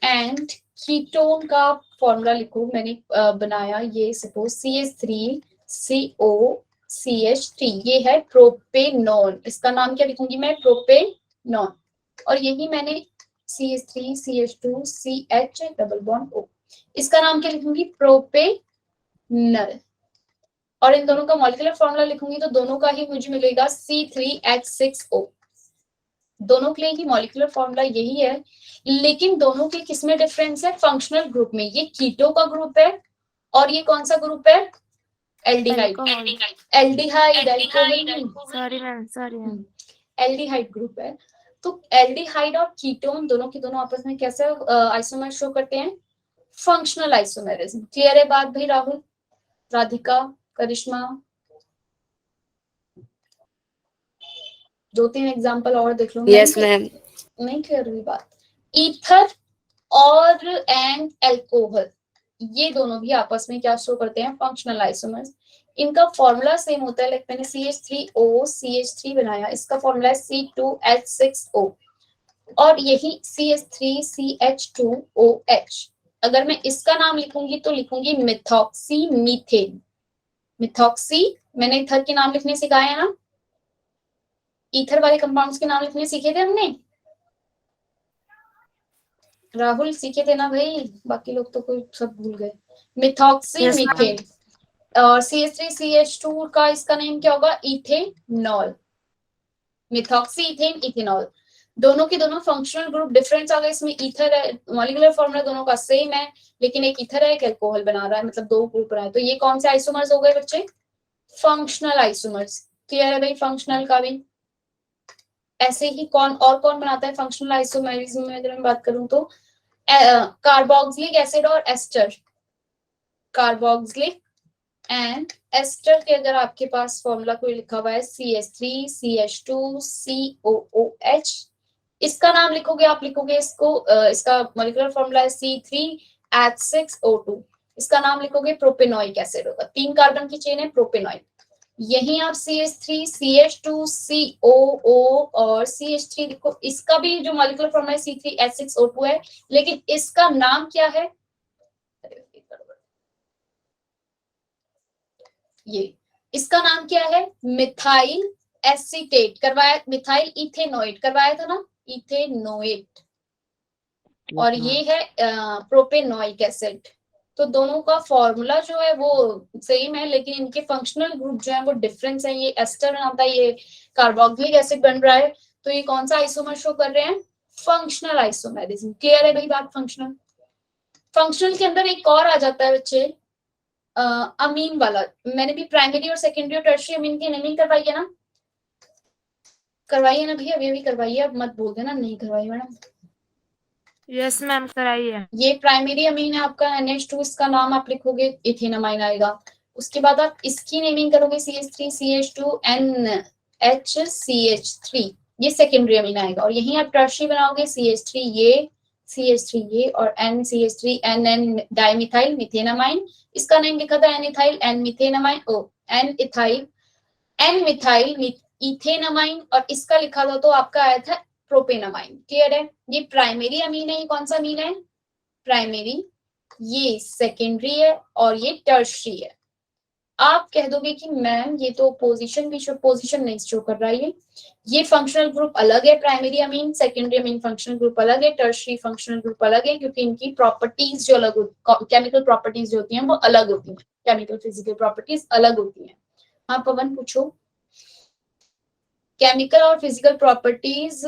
एंड कीटोन का फॉर्मूला लिखो। मैंने बनाया ये, सपोज CH3CO CH3, ये है प्रोपेनॉन। इसका नाम क्या लिखूंगी मैं? प्रोपेनॉन। और यही मैंने CH3CH2CH डबल बॉन्ड O, इसका नाम क्या लिखूंगी? प्रोपेनल। और इन दोनों का मॉलिक्यूलर फॉर्मूला लिखूंगी तो दोनों का ही मुझे मिलेगा C3H6O। दोनों के लिए ही मॉलिक्यूलर फॉर्मूला यही है, लेकिन दोनों के किसमें डिफरेंस है? फंक्शनल ग्रुप में। ये कीटो का ग्रुप है और ये कौन सा ग्रुप है? Aldehyde. Aldehyde, sorry ma'am, sorry ma'am. Aldehyde group है। तो एल्डिहाइड और कीटोन दोनों के दोनों आपस में कैसे आइसोमर शो करते हैं? Functional isomerism. क्लियर है बात भाई? राहुल, राधिका, करिश्मा, दो तीन एग्जांपल और देख लो। Yes, ma'am. नहीं क्लियर हुई बात? ईथर और एंड अल्कोहल, ये दोनों भी आपस में क्या शो करते हैं? Functional isomers. इनका फॉर्मूला सेम होता है, लाइक मैंने CH3O CH3 बनाया, इसका फॉर्मूला है C2H6O और यही CH3CH2OH। अगर मैं इसका नाम लिखूंगी तो लिखूंगी मिथॉक्सी मीथेन। मिथॉक्सी, मैंने ईथर के नाम लिखने सिखाए हैं ना, ईथर वाले कंपाउंड्स के नाम लिखने सीखे थे हमने। राहुल सीखे थे ना भाई? बाकी लोग तो कोई सब भूल गए। Methoxy Yes, methane. और CH3CH2 का इसका नेम क्या होगा? इथेनॉल। Methoxy ethane ethanol. दोनों के दोनों फंक्शनल ग्रुप डिफरेंस आ गए। इसमें ईथर है, मॉलिक्यूलर फॉर्मूला दोनों का सेम है, लेकिन एक ईथर है एक अल्कोहल बना रहा है, मतलब दो ग्रुप बना है। तो ये कौन से आइसोमर्स हो गए बच्चे? Functional isomers. क्लियर है भाई? फंक्शनल का भी ऐसे ही कौन बनाता है फंक्शनल आइसोमेरिज्म में? अगर मैं बात करूं तो कार्बोक्सिलिक एसिड और एस्टर। कार्बोक्सिलिक एंड एस्टर के अगर आपके पास फॉर्मूला कोई लिखा हुआ है CH3CH2COOH, इसका नाम लिखोगे आप, लिखोगे इसको इसका मॉलिक्यूलर फॉर्मूला है C3H6O2, इसका नाम लिखोगे प्रोपेनोइक एसिड होगा। 3 कार्बन की चेन है प्रोपेनोइक। यही आप CH3CH2COO और CH3 लिखो, इसका भी जो मॉलिक्यूलर फॉर्मूला है C3H6O2 है, लेकिन इसका नाम क्या है? ये इसका नाम क्या है? मिथाइल एसीटेट करवाया, मिथाइल इथेनोएट करवाया था ना, इथेनोएट। और ये है प्रोपेनोइक एसिड। तो दोनों का फॉर्मूला जो है वो सेम है, लेकिन इनके फंक्शनल ग्रुप जो है वो डिफरेंस है। ये एस्टर बनाता है, ये कार्बोक्सिलिक एसिड बन रहा है। तो ये कौन सा आइसोमर शो कर रहे हैं? Functional isomerism. क्लियर है भाई बात? फंक्शनल। फंक्शनल के अंदर एक और आ जाता है बच्चे, अमीन वाला। मैंने भी प्राइमरी और सेकेंडरी और टर्शियरी अमीन की नेमिंग करवाई है ना? करवाई है ना भैया? अभी करवाई है, अब मत बोल देना नहीं करवाई मैडम। यस मैम, कराइए। ये प्राइमरी अमीन है आपका NH2, इसका नाम आप लिखोगे इथेनामाइन आएगा। उसके बाद आप इसकी नेमिंग करोगे CH3CH2NHCH3, ये सेकेंडरी अमीन आएगा। और यहीं आप टर्शियरी बनाओगे CH3, ये CH3 ये और NCH3 NN डाइमिथाइल मिथेनामाइन, इसका नेम लिखा था N ethyl N methenamine N ethyl N methyl ethanamine, और इसका लिखा था तो आपका आया था प्रोपेनामाइन। क्लियर है? ये प्राइमरी अमीन है, ये कौन सा अमीन है? प्राइमरी, ये सेकेंडरी है और ये टर्शरी है। आप कह दोगे कि मैम ये तो पोजीशन भी पोजीशन नहीं शो कर रहा है, ये फंक्शनल ग्रुप अलग है, primary amine secondary amine functional group अलग है, टर्शरी फंक्शनल ग्रुप अलग है, क्योंकि इनकी प्रॉपर्टीज जो अलग, केमिकल प्रॉपर्टीज जो होती हैं वो अलग होती हैं, केमिकल फिजिकल प्रॉपर्टीज अलग होती हैं। हाँ पवन पूछो। केमिकल और फिजिकल प्रॉपर्टीज,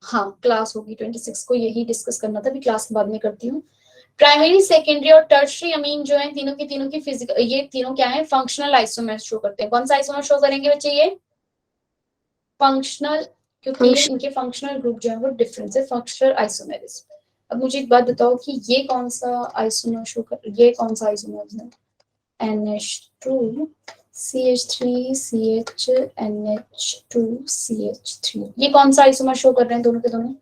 हाँ क्लास होगी 26 को, यही डिस्कस करना था, अभी क्लास के बाद में करती हूँ। प्राइमरी सेकेंडरी और टर्शरी अमीन जो है तीनों की फिजिकल, ये तीनों क्या है? फंक्शनल आइसोमर शो करते हैं। कौन सा आइसोमर शो करेंगे बच्चे? ये फंक्शनल, क्योंकि ये इनके फंक्शनल ग्रुप जो है वो डिफरेंस है, फंक्शनल आइसोमेरिज्म। अब मुझे एक बात बताओ कि ये कौन सा आइसोमर शो कर, ये कौन सा आइसोमर है? NH2 CH3 CH NH2 CH3, ये कौन सा आइसोमर शो कर रहे हैं दोनों के दोनों?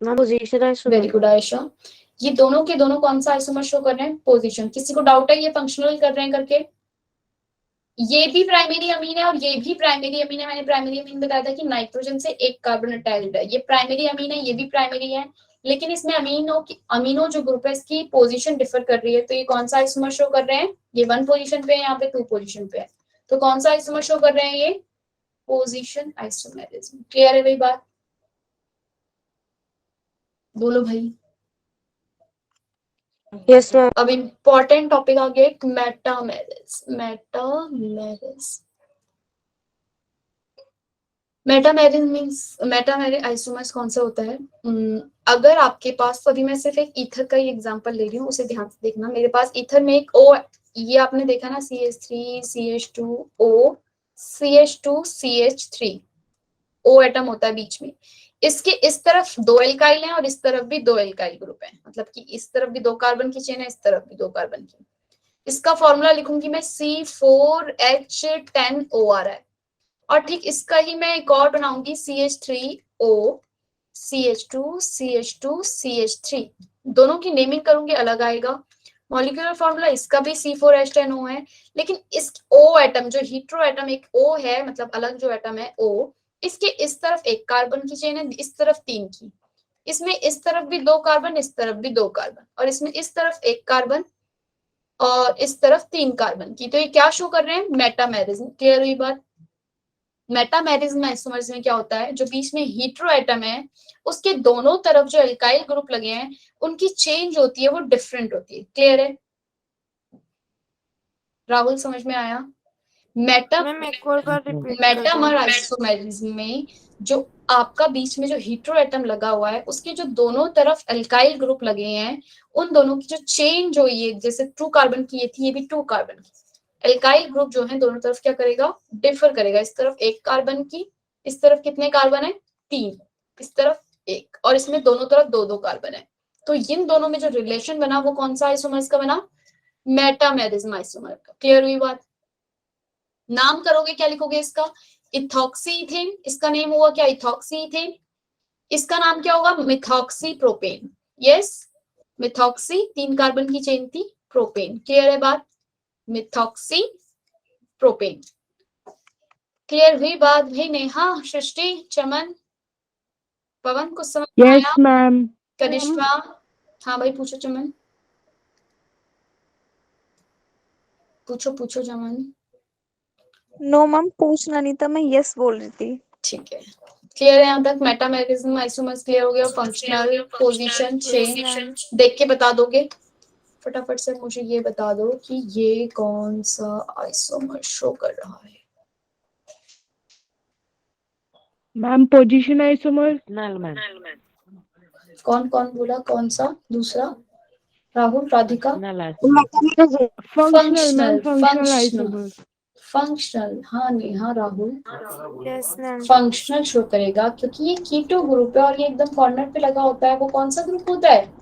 पोजीशन वेरी गुड आयशा, ये दोनों के दोनों कौन सा आइसोमर शो कर रहे हैं? पोजीशन। किसी को डाउट है ये फंक्शनल कर रहे हैं करके? ये भी प्राइमरी अमीन है और ये भी प्राइमरी अमीन है। मैंने प्राइमरी अमीन बताया था कि नाइट्रोजन से एक कार्बन अटैच्ड है, ये प्राइमरी अमीन है, ये भी प्राइमरी है, लेकिन इसमें अमीनो जो ग्रुप है इसकी पोजीशन डिफर कर रही है। तो ये कौन सा आइसोमर शो कर रहे हैं? ये 1 पोजीशन पे है, यहाँ पे 2 पोजीशन पे है, तो कौन सा आइसोमर शो कर रहे हैं? ये पोजीशन आइसोमेरिज्म। क्लियर है भाई बात? बोलो भाई। Yes ma'am. अब इम्पोर्टेंट टॉपिक आ गया एक, मेटामेरिज। मेटामेरिज मींस, मेटामेरिज आइसोमर्स कौन सा होता है? अगर आपके पास, तो अभी मैं सिर्फ एक ईथर का ही एग्जांपल ले रही हूँ, उसे ध्यान से देखना। मेरे पास ईथर में एक O, ये आपने देखा ना, CH3 CH2O CH2 CH3, O atom होता है बीच में, इसके इस तरफ 2 एल्काइल हैं और इस तरफ भी 2 एल्काइल ग्रुप हैं, मतलब कि इस तरफ भी 2 कार्बन की चेन है, इस तरफ भी 2 कार्बन की। इसका फॉर्मूला लिखूंगी मैं C4H10O है, और ठीक इसका ही मैं एक और बनाऊंगी CH3O CH2 CH2 CH3, दोनों की नेमिंग करूंगी अलग आएगा। मॉलिक्यूलर फॉर्मूला इसका भी C4H10O है, लेकिन इस O एटम जो हीट्रो एटम एक O है, मतलब अलग जो एटम है O, इसके इस तरफ एक कार्बन की चेन है, इस तरफ 3 की, इसमें इस तरफ भी 2 कार्बन, इस तरफ भी 2 कार्बन, और इसमें इस तरफ एक कार्बन और इस तरफ 3 कार्बन की। तो ये क्या शो कर रहे हैं? मेटामेरिज्म। क्लियर हुई बात? मेटामेरिज्म आइसोमर्स में क्या होता है, जो बीच में हीट्रो एटम है उसके दोनों तरफ जो एल्काइल ग्रुप लगे हैं उनकी चेंज होती है वो डिफरेंट होती है। क्लियर है? राहुल समझ में आया? मैम एक और बार रिपीट कर मेटामर दो। आइसोमेरिज्म में जो आपका बीच में जो हीट्रो एटम लगा हुआ है उसके जो दोनों तरफ एल्काइल ग्रुप लगे हैं उन दोनों की जो चेंज जो ये, जैसे 2 कार्बन की ये थी, ये भी 2 कार्बन की, एल्काइल ग्रुप जो है दोनों तरफ क्या करेगा? डिफर करेगा। इस तरफ 1 कार्बन की, इस तरफ कितने कार्बन है? 3, इस तरफ 1, और इसमें दोनों तरफ 2-2 कार्बन है। तो इन दोनों में जो रिलेशन बना वो कौन सा आइसोमर्स का बना? मेटामेरिज्म आइसोमर का। क्लियर हुई बात? नाम करोगे क्या लिखोगे इसका? इथॉक्सी इथेन, इसका नेम होगा क्या? Ethoxy ethane. इसका नाम क्या होगा? Methoxy propane. Yes, methoxy 3 carbon की चेन थी, प्रोपेन। क्लियर है बात? Methoxy propane. क्लियर हुई बात भाई? नेहा, सृष्टि, चमन, पवन को समझ में आया? मैम। कनिष्का, हाँ भाई पूछो चमन, पूछो पूछो चमन। नो मैम, पूछना नहीं था, मैं यस बोल रही थी। ठीक है, क्लियर है यहाँ तक? मेटामेरिज्म आइसोमर्स क्लियर हो गया। फंक्शनल, पोजीशन, चेंज देख के बता दोगे? फटाफट से मुझे ये बता दो कि ये कौन सा आइसोमर शो कर रहा है? Ma'am position isomer. मैम कौन कौन बोला? कौन सा? दूसरा? Rahul, Radhika? Functional ma'am, functional functional, isomer. Functional, हाँ Neha, Rahul, yes ma'am. Functional show करेगा क्योंकि ये कीटो ग्रुप है और ये एकदम कॉर्नर पे लगा होता है। वो कौन सा ग्रुप होता है?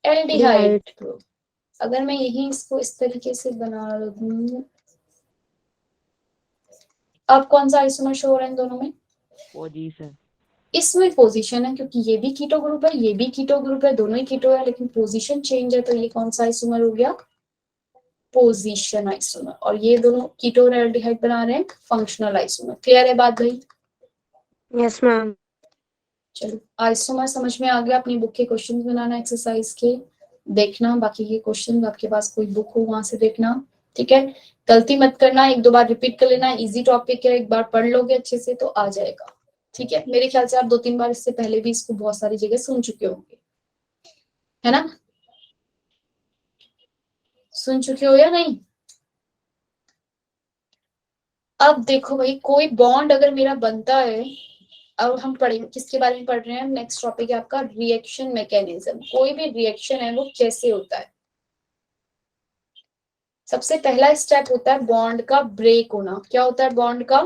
Aldehyde group. अगर मैं यही इसको इस तरीके से बना दूं, अब कौन सा आइसोमर शो हो रहा है इन दोनों में? पोजीशन। इसमें पोजीशन है, क्योंकि ये भी कीटो ग्रुप है, ये भी कीटो ग्रुप है, दोनों ही कीटो है, लेकिन पोजीशन चेंज है, तो ये कौन सा आइसोमर हो गया? Position isomer. और ये दोनों कीटो और एल्डिहाइड बना रहे हैं फंक्शनल आइसोमर। क्लियर है बात भाई? Yes ma'am. चलो, आइसोमर समझ में आ गया। अपनी बुक के क्वेश्चन बनाना एक्सरसाइज के, देखना बाकी के क्वेश्चन, आपके पास कोई बुक हो वहां से देखना, ठीक है? गलती मत करना, एक दो बार रिपीट कर लेना। इजी टॉपिक है, एक बार पढ़ लोगे अच्छे से तो आ जाएगा, ठीक है? मेरे ख्याल से आप 2-3 बार इससे पहले भी इसको बहुत सारी जगह सुन चुके होंगे, है ना? सुन चुके हो या नहीं? अब देखो भाई, कोई बॉन्ड अगर मेरा बनता है, अब हम पढ़ेंगे किसके बारे में पढ़ रहे हैं? नेक्स्ट टॉपिक है आपका रिएक्शन मैकेनिज्म। कोई भी रिएक्शन है वो कैसे होता है? सबसे पहला स्टेप होता है बॉन्ड का ब्रेक होना। क्या होता है? बॉन्ड का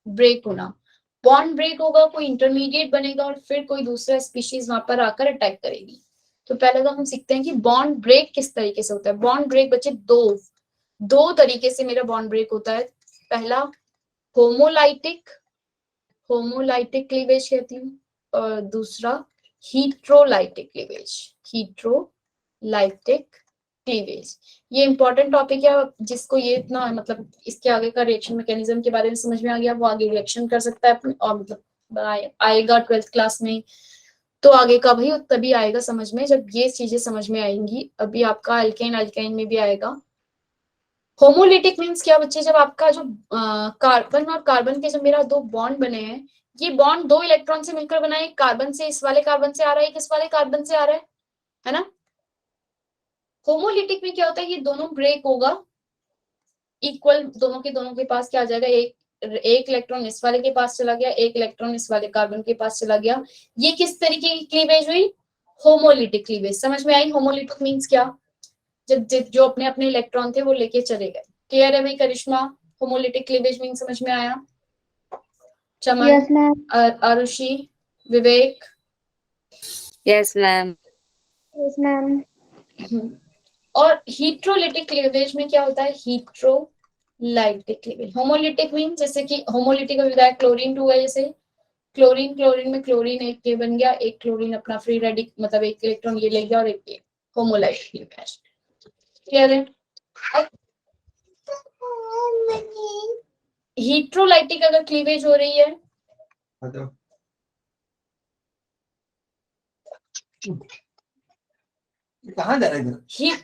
ब्रेक होना। बॉन्ड ब्रेक होगा, कोई इंटरमीडिएट बनेगा और फिर कोई दूसरा स्पीशीज वहां पर आकर अटैक करेगी। तो पहले तो हम सीखते हैं कि बॉन्ड ब्रेक किस तरीके से होता है। बॉन्ड ब्रेक बच्चे दो तरीके से मेरा बॉन्ड ब्रेक होता है। पहला होमोलाइटिक क्लीवेज कहती हूँ, और दूसरा हीट्रोलाइटिक क्लीवेज। ये इंपॉर्टेंट टॉपिक है, जिसको ये इतना मतलब इसके आगे का रिएक्शन मैकेनिज्म के बारे में समझ में आ गया, वो आगे रिएक्शन कर सकता है अपने, और मतलब आएगा 12th क्लास में, तो आगे का भाई तभी आएगा समझ में जब ये चीजें समझ में आएंगी। अभी आपका अल्केन में भी आएगा। होमोलिटिक मीन्स क्या बच्चे? जब आपका जो कार्बन और कार्बन के जब मेरा दो बॉन्ड बने हैं, ये बॉन्ड दो इलेक्ट्रॉन से मिलकर बना है। कार्बन से इस वाले कार्बन से आ रहा है, किस वाले कार्बन से आ रहा है ना? होमोलिटिक में क्या होता है? ये दोनों ब्रेक होगा, इक्वल दोनों के पास क्या आ जाएगा? एक इलेक्ट्रॉन इस वाले के पास चला गया, एक इलेक्ट्रॉन इस वाले कार्बन के पास चला गया। ये किस तरीके की क्लीवेज हुई? Homolytic cleavage. समझ में आई? होमोलिटिक मीन्स क्या? जब जो अपने अपने इलेक्ट्रॉन थे वो लेके चले गए। क्लियर है भाई करिश्मा? होमोलिटिक क्लीवेज मीन समझ में आया? चमन, यस मैम। आरुषि, विवेक? Yes, ma'am. Yes ma'am. और हीट्रोलिटिक क्लीवेज में क्या होता है? हीट्रोलाइटिक क्लीवेज। होमोलिटिक मीन जैसे कि होमोलिटिक का क्लोरीन 2 है, जैसे क्लोरीन में क्लोरीन एक के बन गया, एक क्लोरीन अपना फ्री रेडिकल मतलब एक इलेक्ट्रॉन ये ले गया और एक ये होमोलाइटिक क्लीवेज। क्लियर है? हीट्रोलाइटिक अगर क्लीवेज हो रही है, कहाँ जा रहे हैं?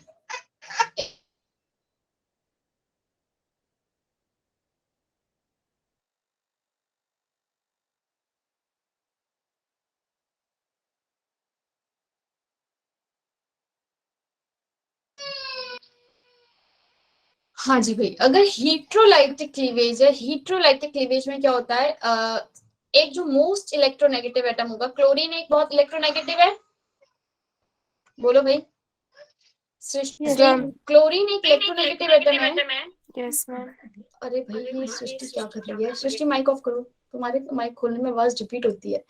हाँ जी भाई, अगर हीट्रोलाइटिक क्लीवेज है, हीट्रोलाइटिक क्लीवेज में क्या होता है? एक जो मोस्ट इलेक्ट्रोनेगेटिव एटम होगा, क्लोरीन एक बहुत इलेक्ट्रोनेगेटिव है, बोलो भाई सृष्टि। क्लोरीन एक इलेक्ट्रोनेगेटिव एटम है। Yes ma'am. अरे भाई ये सृष्टि क्या कर रही है? सृष्टि माइक ऑफ करो, तुम्हारे माइक खोलने में आवाज रिपीट होती है।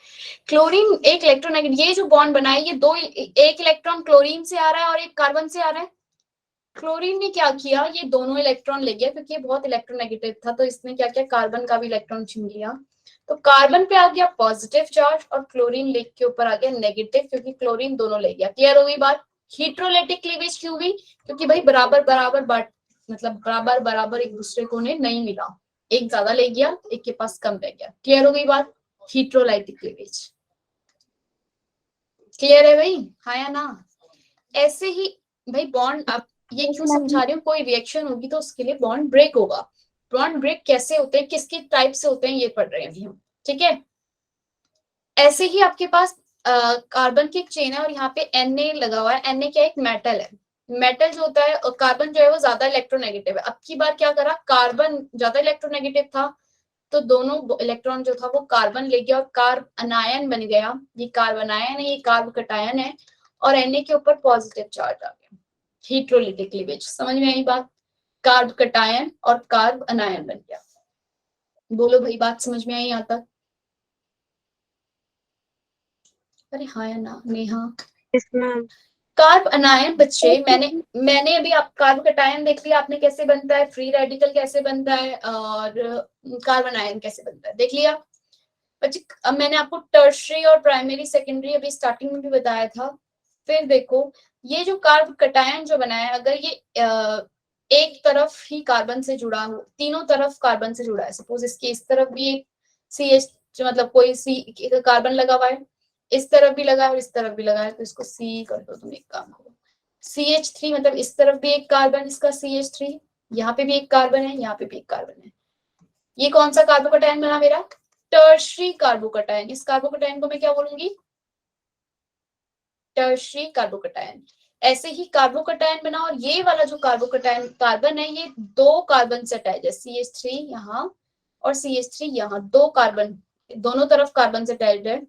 क्लोरीन एक इलेक्ट्रोनेगेटिव, ये जो बॉन्ड बना है ये दो, एक इलेक्ट्रॉन क्लोरीन से आ रहा है और एक कार्बन से आ रहा है। क्लोरीन ने क्या किया? ये दोनों इलेक्ट्रॉन ले गया, क्योंकि ये बहुत इलेक्ट्रोनेगेटिव था, तो इसने क्या किया? कार्बन का भी इलेक्ट्रॉन छीन लिया। तो कार्बन पे आ गया पॉजिटिव चार्ज और क्लोरीन लेग के ऊपर आ गया नेगेटिव, क्योंकि क्लोरीन दोनों ले गया। क्लियर हो गई बात? हीट्रोलाइटिक क्लीवेज क्यों हुई? क्योंकि भाई बराबर बराबर एक दूसरे को ने नहीं मिला, एक ज्यादा ले गया, एक के पास कम रह गया। क्लियर हो गई बात? हीट्रोलाइटिक क्लीवेज। क्लियर है भाई? हाँ या ना? ऐसे ही भाई बॉन्ड, आप ये क्यों समझा रही हूँ? कोई रिएक्शन होगी तो उसके लिए बॉन्ड ब्रेक होगा। बॉन्ड ब्रेक कैसे होते हैं, किसके टाइप से होते हैं, ये पढ़ रहे हैं अभी हम, ठीक है? ऐसे ही आपके पास कार्बन की एक चेन है और यहाँ पे Na लगा हुआ है। Na क्या? एक मेटल है। मेटल जो होता है, कार्बन जो है वो ज्यादा इलेक्ट्रोनेगेटिव है। अब की बार क्या करा? कार्बन ज्यादा इलेक्ट्रोनेगेटिव था, तो दोनों इलेक्ट्रॉन जो था वो कार्बन ले गया और कार्ब अनायन बन गया। ये कार्बन आयन है, ये कार्ब कटायन है, और Na के ऊपर पॉजिटिव चार्ज आ गया। हीट्रोलिटिक क्लीवेज। समझ में आई बात? कार्ब कटायन और कार्ब अनायन बन गया। बोलो भाई बात समझ में आई यहाँ तक? अरे हाँ या ना नेहा? Yes ma'am. कार्ब अनायन बच्चे, मैंने अभी आप कार्ब कटायन देख लिया आपने कैसे बनता है, फ्री रेडिकल कैसे बनता है, और कार्बन आयन कैसे बनता है देख लिया। बच्चे अब मैंने आपको टर्शरी और प्राइमरी सेकेंडरी अभी स्टार्टिंग में भी बताया था। फिर देखो ये जो कार्ब कटायन जो बना है, अगर ये एक तरफ ही कार्बन से जुड़ा हो, तीनों तरफ कार्बन से जुड़ा है, सपोज इसके इस तरफ भी एक CH मतलब कोई सी कार्बन लगा हुआ है, इस तरफ भी लगा है और इस तरफ भी लगा है, तो इसको C कर दो। तुम एक काम करो, CH3 मतलब इस तरफ भी एक कार्बन इसका CH3, यहाँ पे भी एक कार्बन है, यहाँ पे भी एक कार्बन है। ये कौन सा कार्बोकटायन बना मेरा? Tertiary carbocation. इस कार्बोकटायन को मैं क्या बोलूंगी? Tertiary carbocation. ऐसे ही कार्बोकटायन बना, और ये वाला जो कार्बोकटायन कार्बन है ये दो कार्बन से अटैच है, CH3 यहाँ और CH3 यहाँ, दो कार्बन दोनों तरफ कार्बन से अटैच्ड है।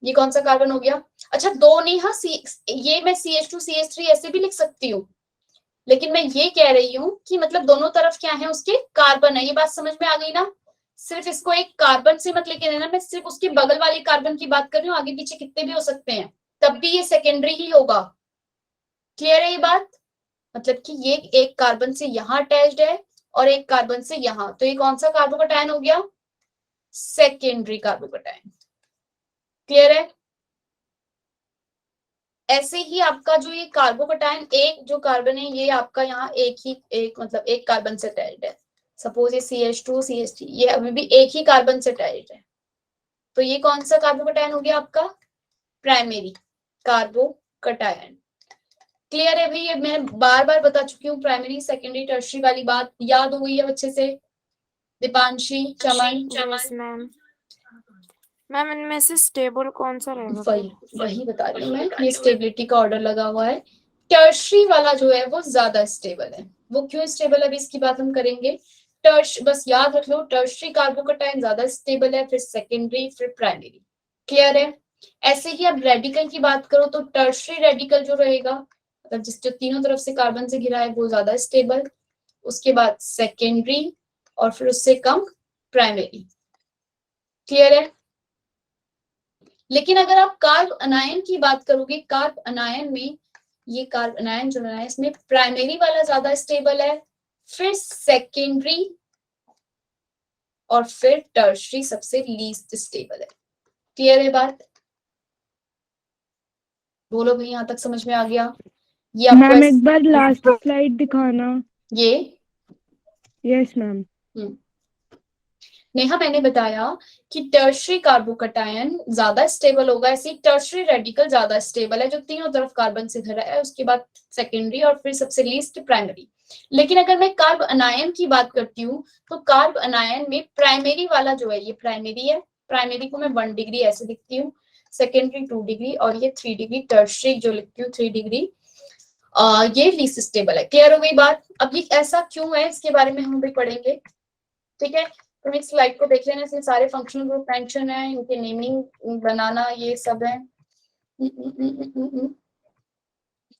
ये कौन सा कार्बन हो गया? अच्छा दो नहीं, हाँ ये मैं CH2 CH3 ऐसे भी लिख सकती हूँ, लेकिन मैं ये कह रही हूँ कि मतलब दोनों तरफ क्या है उसके कार्बन है। ये बात समझ में आ गई ना? सिर्फ इसको एक कार्बन से मत लेके देना, मैं सिर्फ उसके बगल वाले कार्बन की बात कर रही हूँ, आगे पीछे कितने भी हो सकते हैं, तब भी ये सेकेंडरी ही होगा। क्लियर है ये बात? मतलब कि ये एक कार्बन से यहाँ अटैच्ड है और एक कार्बन से यहाँ, तो ये कौन सा कार्बोकटायन हो गया? Secondary carbocation. क्लियर है? ऐसे ही आपका जो ये कार्बोकटायन एक जो कार्बन है ये आपका यहाँ एक मतलब एक कार्बन से अटैच्ड है, सपोज ये CH2 CH3 ये अभी भी एक ही कार्बन से अटैच्ड है, तो ये कौन सा कार्बोकटायन हो गया आपका? Primary carbocation. क्लियर है भाई? ये मैं बार बार बता चुकी हूँ, प्राइमरी सेकेंडरी टर्शरी वाली बात याद हो गई है अच्छे से? Deepanshi, Chaman? Yes ma'am. Ma'am इनमें से स्टेबल कौन सा रहेगा? वही बता रही हूँ मैं, ये स्टेबिलिटी का ऑर्डर लगा हुआ है। टर्शरी वाला जो है वो ज्यादा स्टेबल है। वो क्यों स्टेबल है अभी इसकी बात हम करेंगे। बस याद रख लो, टर्शरी कार्बोकटायन ज्यादा स्टेबल है, फिर सेकेंडरी, फिर प्राइमरी। क्लियर है? ऐसे ही अब रेडिकल की बात करो तो टर्शरी रेडिकल जो रहेगा, मतलब जिस जो तीनों तरफ से कार्बन से घिरा है, वो ज्यादा स्टेबल, उसके बाद सेकेंडरी, और फिर उससे कम प्राइमरी। क्लियर है? लेकिन अगर आप कार्ब अनायन की बात करोगे, कार्ब अनायन में ये कार्ब अनायन जो है इसमें प्राइमरी वाला ज्यादा स्टेबल है, फिर सेकेंडरी, और फिर टर्शरी सबसे लीस्ट स्टेबल है। क्लियर है बात? बोलो भाई, यहां तक समझ में आ गया? ये आपको मैम एक बार लास्ट स्लाइड दिखाना। ये यस मैम। नेहा मैंने बताया कि टर्शरी कार्बोकटायन ज्यादा स्टेबल होगा, ऐसे टर्शरी रेडिकल ज्यादा स्टेबल है जो तीनों तरफ कार्बन से घिरा है, उसके बाद सेकेंडरी और फिर सबसे लीस्ट प्राइमरी। लेकिन अगर मैं कार्ब अनायन की बात करती हूँ तो कार्ब अनायन में प्राइमरी वाला जो है ये प्राइमरी है, प्राइमरी को मैं 1 डिग्री ऐसे लिखती हूँ, सेकेंडरी 2 डिग्री, और ये 3 डिग्री, टर्शरी जो लिखती हूँ 3 डिग्री, ये लीस्ट स्टेबल है। क्लियर हो गई बात? अब ये ऐसा क्यों है इसके बारे में हम भी पढ़ेंगे। ठीक है, तुम इस स्लाइड को देख लेना, इसमें सारे फंक्शनल ग्रुप मेंशन है, इनके नेमिंग बनाना ये सब है।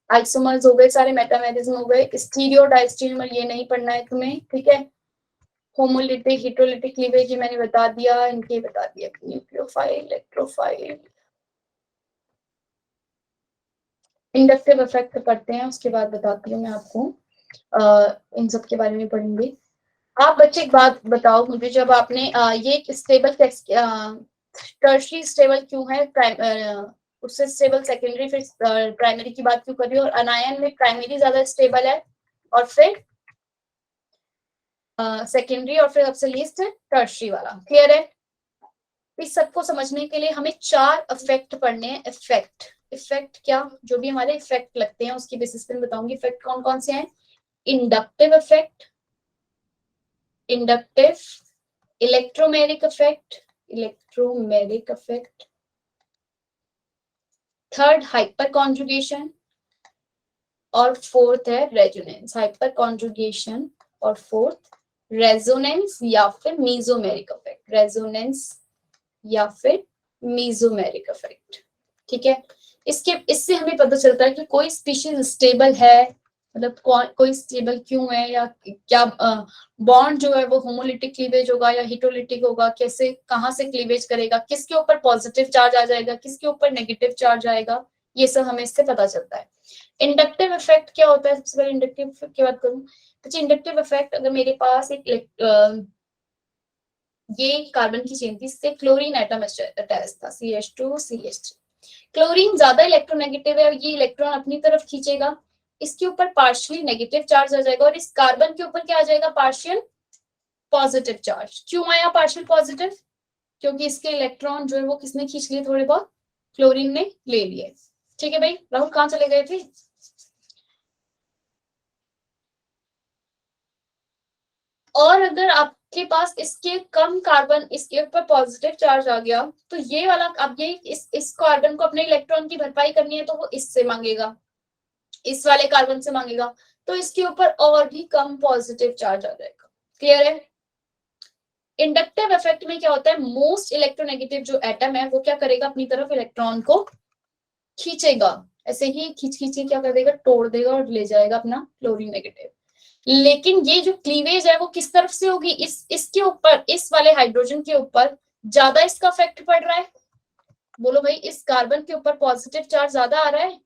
आइसोमर्स हो गए सारे, मेटामेरिज्म हो गए, स्टीरियो डायस्टीरियोमर ये नहीं पढ़ना है तुम्हें। ठीक है, होमोलिटिक हेटेरोलिटिक क्लीवेज ये मैंने बता दिया, इनके बता दिया, न्यूक्लियोफाइल इलेक्ट्रोफाइल। इंडक्टिव इफेक्ट पढ़ते हैं, उसके बाद बताती हूँ मैं आपको, इन सब के बारे में पढ़ेंगे। आप बच्चे एक बात बताओ मुझे, जब आपने ये स्टेबल टर्शरी स्टेबल क्यों है, उससे स्टेबल सेकेंडरी फिर प्राइमरी की बात क्यों कर रही हो, और अनायन में प्राइमरी ज्यादा स्टेबल है और फिर सेकेंडरी और फिर सबसे लीस्ट है टर्शरी वाला। क्लियर है? इस सबको समझने के लिए हमें 4 इफेक्ट पढ़ने हैं। इफेक्ट क्या, जो भी हमारे इफेक्ट लगते हैं उसकी बेसिस पे बताऊंगी इफेक्ट कौन कौन से हैं। Inductive effect, inductive, electromeric effect, third hyper conjugation, और फोर्थ है रेजोनेंस। हाइपर कॉन्जुगेशन और फोर्थ रेजोनेंस या फिर मीजोमेरिक इफेक्ट, रेजोनेंस या फिर मीजोमेरिक इफेक्ट। ठीक है, इससे हमें पता चलता है कि कोई स्पीशीज स्टेबल है, मतलब कोई स्टेबल क्यों है, या क्या बॉन्ड जो है वो होमोलिटिक क्लीवेज होगा या हेटेरोलिटिक होगा, कैसे कहाँ से क्लीवेज करेगा, किसके ऊपर पॉजिटिव चार्ज आ जाएगा, किसके ऊपर नेगेटिव चार्ज आएगा, ये सब हमें इससे पता चलता है। इंडक्टिव इफेक्ट क्या होता है? सबसे पहले इंडक्टिव इफेक्ट की बात करूं, इंडक्टिव इफेक्ट, अगर मेरे पास एक ये कार्बन की चेन थी, इससे क्लोरीन एटम अटैच था, CH2 CH3। क्लोरीन ज्यादा इलेक्ट्रोनेगेटिव है, ये इलेक्ट्रॉन अपनी तरफ खींचेगा, इसके ऊपर पार्शियली नेगेटिव चार्ज आ जाएगा और इस कार्बन के ऊपर क्या आ जाएगा, पार्शियल पॉजिटिव चार्ज। क्यों आया पार्शियल पॉजिटिव? क्योंकि इसके इलेक्ट्रॉन जो है वो किसने खींच लिए, थोड़े बहुत क्लोरीन ने ले लिए। ठीक है भाई, राहुल कहाँ चले गए थे? और अगर आपके पास इसके कम कार्बन, इसके ऊपर पॉजिटिव चार्ज आ गया, तो ये वाला, अब ये इस कार्बन को अपने इलेक्ट्रॉन की भरपाई करनी है तो वो इससे मांगेगा, इस वाले कार्बन से मांगेगा, तो इसके ऊपर और भी कम पॉजिटिव चार्ज आ जाएगा। क्लियर है? इंडक्टिव इफेक्ट में क्या होता है, मोस्ट इलेक्ट्रोनेगेटिव जो एटम है वो क्या करेगा, अपनी तरफ इलेक्ट्रॉन को खींचेगा, ऐसे ही खींच खींच के क्या कर देगा, तोड़ देगा और ले जाएगा अपना क्लोरीन नेगेटिव। लेकिन ये जो क्लीवेज है वो किस तरफ से होगी, इसके ऊपर, इस वाले हाइड्रोजन के ऊपर ज्यादा इसका इफेक्ट पड़ रहा है। बोलो भाई, इस कार्बन के ऊपर पॉजिटिव चार्ज ज्यादा आ रहा है?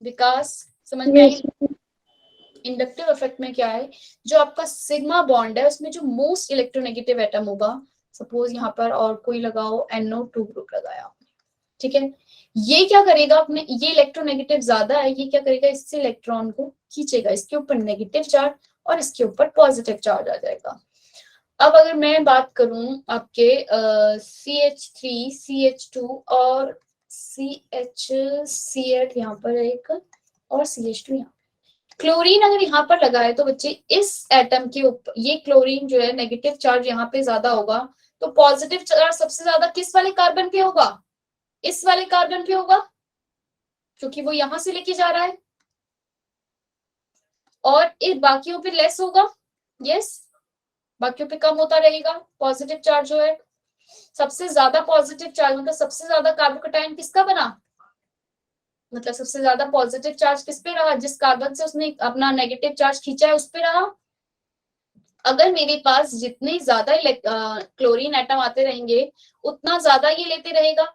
विकास समझ में आई? इंडक्टिव इफेक्ट में क्या है, जो आपका सिग्मा बॉन्ड है उसमें जो मोस्ट इलेक्ट्रोनेगेटिव एटम होगा, सपोज यहाँ पर और कोई लगाओ, NO2 ग्रुप लगाया, ठीक है, ये क्या करेगा, अपने ये इलेक्ट्रोनेगेटिव ज्यादा है, ये क्या करेगा, इससे इलेक्ट्रॉन को खींचेगा, इसके ऊपर नेगेटिव चार्ज और इसके ऊपर पॉजिटिव चार्ज आ जाएगा। अब अगर मैं बात करूं आपके CH3 CH2 और CH यहाँ पर एक और CH2 यहाँ, क्लोरीन अगर यहाँ पर लगा है तो बच्चे इस एटम के ऊपर ये क्लोरीन जो है नेगेटिव चार्ज यहाँ पे ज्यादा होगा, तो पॉजिटिव चार्ज सबसे ज्यादा किस वाले कार्बन पे होगा, इस वाले कार्बन पे होगा, क्योंकि वो यहां से लेके जा रहा है, और इन बाकियों पे लेस होगा। यस, बाकियों पे कम होता रहेगा पॉजिटिव चार्ज जो है। सबसे ज्यादा पॉजिटिव चार्ज मतलब सबसे ज्यादा कार्बोकैटायन किसका बना, मतलब सबसे ज्यादा पॉजिटिव चार्ज किस पे रहा, जिस कार्बन से उसने अपना नेगेटिव चार्ज खींचा है उस पे रहा। अगर मेरे पास जितने ज्यादा क्लोरीन एटम आते रहेंगे उतना ज्यादा ये लेते रहेगा।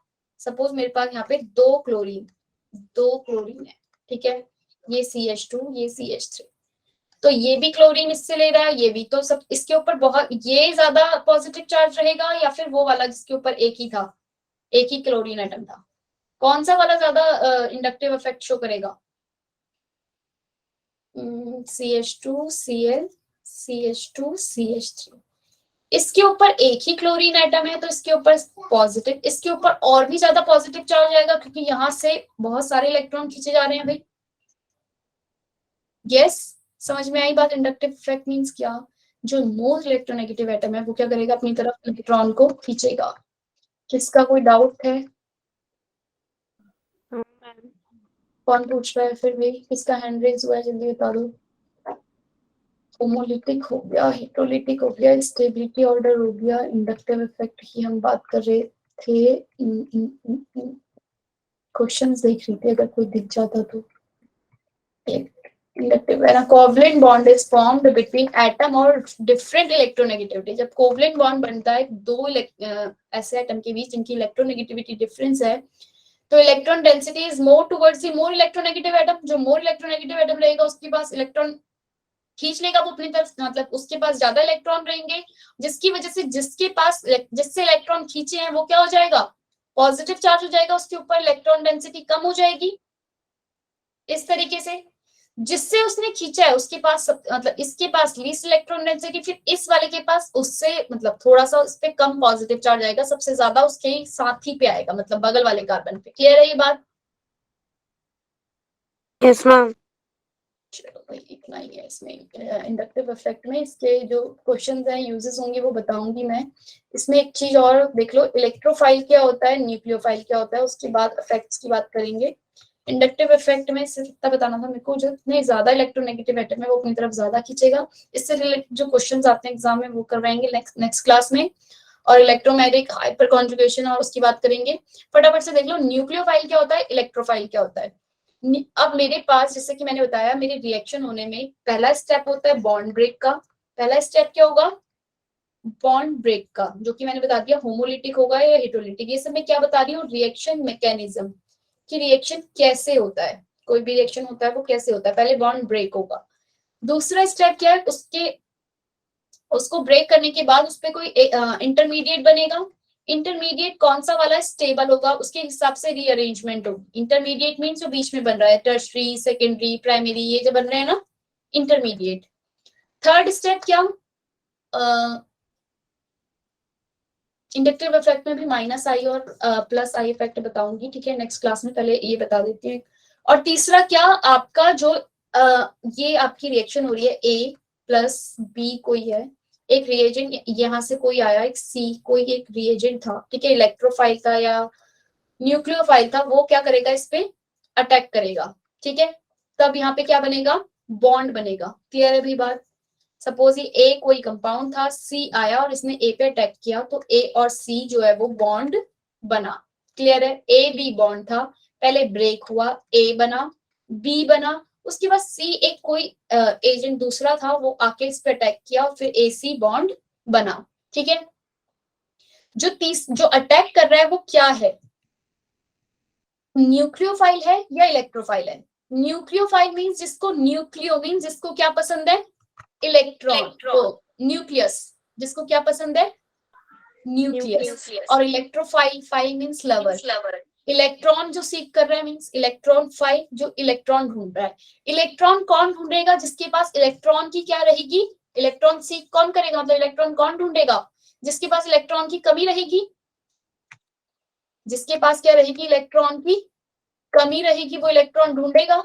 सपोज मेरे पास यहाँ पे दो क्लोरीन है, ठीक है, ये CH2 ये CH3, तो ये भी क्लोरीन इससे ले रहा है, ये भी, तो सब इसके ऊपर बहुत ये ज्यादा पॉजिटिव चार्ज रहेगा या फिर वो वाला जिसके ऊपर एक ही था, एक ही क्लोरीन एटम था, कौन सा वाला ज्यादा इंडक्टिव इफेक्ट शो करेगा? CH2 Cl CH2 CH3, इसके ऊपर एक ही क्लोरीन एटम है तो इसके ऊपर पॉजिटिव, इसके ऊपर और भी ज्यादा पॉजिटिव चार्ज आएगा क्योंकि यहाँ से बहुत सारे इलेक्ट्रॉन खींचे जा रहे हैं भाई। यस, समझ में आई बात? इंडक्टिव इफेक्ट मींस क्या, जो मोस्ट इलेक्ट्रोनेगेटिव एटम है वो क्या करेगा, अपनी तरफ इलेक्ट्रॉन को खींचेगा। किसका कोई डाउट है? कौन पूछ रहा है फिर भी, किसका हैंड रेज हुआ है, जल्दी बता दो। होमोलिटिक हो गया, हेटेरोलिटिक हो गया, स्टेबिलिटी ऑर्डर हो गया, इंडक्टिव इफेक्ट की हम बात कर रहे थे। क्वेश्चंस देख रही थी, अगर कोई दिख जाता तो। इंडक्टिव है ना, covalent bond is formed between atom और डिफरेंट इलेक्ट्रोनेगेटिविटी। जब कोवलेंट बॉन्ड बनता है दो ऐसे एटम के बीच जिनकी इलेक्ट्रोनेगेटिविटी डिफरेंस है, तो electron density is more towards the more electronegative atom. जो मोर इलेक्ट्रोनेगेटिव एटम रहेगा उसके पास इलेक्ट्रॉन खींच लेगा वो अपनी तरफ, मतलब उसके पास ज्यादा इलेक्ट्रॉन रहेंगे, जिसकी वजह से जिससे इलेक्ट्रॉन खींचे हैं वो क्या हो जाएगा, पॉजिटिव चार्ज हो जाएगा, उसके ऊपर इलेक्ट्रॉन डेंसिटी कम हो जाएगी। इस तरीके से जिससे उसने खींचा है उसके पास मतलब इसके पास लीस्ट इलेक्ट्रॉन डेंसिटी, फिर इस वाले के पास उससे मतलब थोड़ा सा उस पे कम पॉजिटिव चार्ज आएगा, सबसे ज्यादा उसके साथी पे आएगा, मतलब बगल वाले कार्बन पे। क्लियर है ये बात? Yes ma'am. चलो भाई, इतना ही है इसमें इंडक्टिव इफेक्ट में। इसके जो क्वेश्चंस हैं, यूजेस होंगे वो बताऊंगी मैं। इसमें एक चीज और देख लो, इलेक्ट्रोफाइल क्या होता है, न्यूक्लियोफाइल क्या होता है, उसके बाद इफेक्ट्स की बात करेंगे। इंडक्टिव इफेक्ट में सिर्फ इतना बताना था मेरे को, जितने ज्यादा इलेक्ट्रोनेगेटिव एटम है वो अपनी तरफ ज्यादा खींचेगा। इससे रिलेटेड जो क्वेश्चंस आते हैं एग्जाम में वो करवाएंगे नेक्स्ट क्लास में। और इलेक्ट्रोमैग्नेटिक हाइपर कॉन्जुगेशन और उसकी बात करेंगे। फटाफट से देख लो, न्यूक्लियोफाइल क्या होता है, इलेक्ट्रोफाइल क्या होता है। अब मेरे पास, जैसे कि मैंने बताया, मेरे रिएक्शन होने में पहला स्टेप होता है बॉन्ड ब्रेक का। पहला स्टेप क्या होगा, बॉन्ड ब्रेक का, जो कि मैंने बता दिया होमोलिटिक होगा या हेटेरोलिटिक। ये सब मैं क्या बता रही हूँ, रिएक्शन मैकेनिज्म, कि रिएक्शन कैसे होता है, कोई भी रिएक्शन होता है वो कैसे होता है। पहले बॉन्ड ब्रेक होगा। दूसरा स्टेप क्या है, उसको ब्रेक करने के बाद उस पर कोई इंटरमीडिएट बनेगा। इंटरमीडिएट कौन सा वाला स्टेबल होगा, उसके हिसाब से रीअरेंजमेंट होगी। इंटरमीडिएट मीन्स जो बीच में बन रहा है, टर्शरी, सेकेंडरी, प्राइमरी, ये जो बन रहे हैं ना, इंटरमीडिएट। थर्ड स्टेप क्या, इंडक्टिव इफेक्ट में भी माइनस आई और प्लस आई इफेक्ट बताऊंगी, ठीक है, नेक्स्ट क्लास में, पहले ये बता देती हूँ। और तीसरा क्या, आपका जो ये आपकी रिएक्शन हो रही है, ए प्लस बी कोई है, एक रिएजेंट यहाँ से कोई आया, एक सी कोई एक रिएजेंट था, ठीक है, इलेक्ट्रोफाइल था या न्यूक्लियोफाइल था, वो क्या करेगा, इस पे अटैक करेगा, ठीक है, तब यहाँ पे क्या बनेगा, बॉन्ड बनेगा। क्लियर है भी बात। सपोज ये ए कोई कंपाउंड था, सी आया और इसने ए पे अटैक किया, तो ए और सी जो है वो बॉन्ड बना। क्लियर है, ए बी बॉन्ड था, पहले ब्रेक हुआ, ए बना, बी बना, उसके बाद सी एक कोई एजेंट दूसरा था, वो आके इस पे अटैक किया और फिर ए सी बॉन्ड बना। ठीक है, जो अटैक कर रहा है वो क्या है, न्यूक्लियोफाइल है या इलेक्ट्रोफाइल है। न्यूक्लियोफाइल मींस जिसको, न्यूक्लियो मींस जिसको क्या पसंद है, इलेक्ट्रॉन, तो न्यूक्लियस जिसको क्या पसंद है, न्यूक्लियस। और electrophile, file means lover, electron जो सीख कर रहा है मींस इलेक्ट्रॉन फाइल, जो इलेक्ट्रॉन ढूंढ रहा है। इलेक्ट्रॉन कौन ढूंढेगा, जिसके पास इलेक्ट्रॉन की क्या रहेगी, इलेक्ट्रॉन सीख कौन करेगा, मतलब इलेक्ट्रॉन कौन ढूंढेगा, जिसके पास इलेक्ट्रॉन की कमी रहेगी, जिसके पास क्या रहेगी, इलेक्ट्रॉन की कमी रहेगी, वो इलेक्ट्रॉन ढूंढेगा।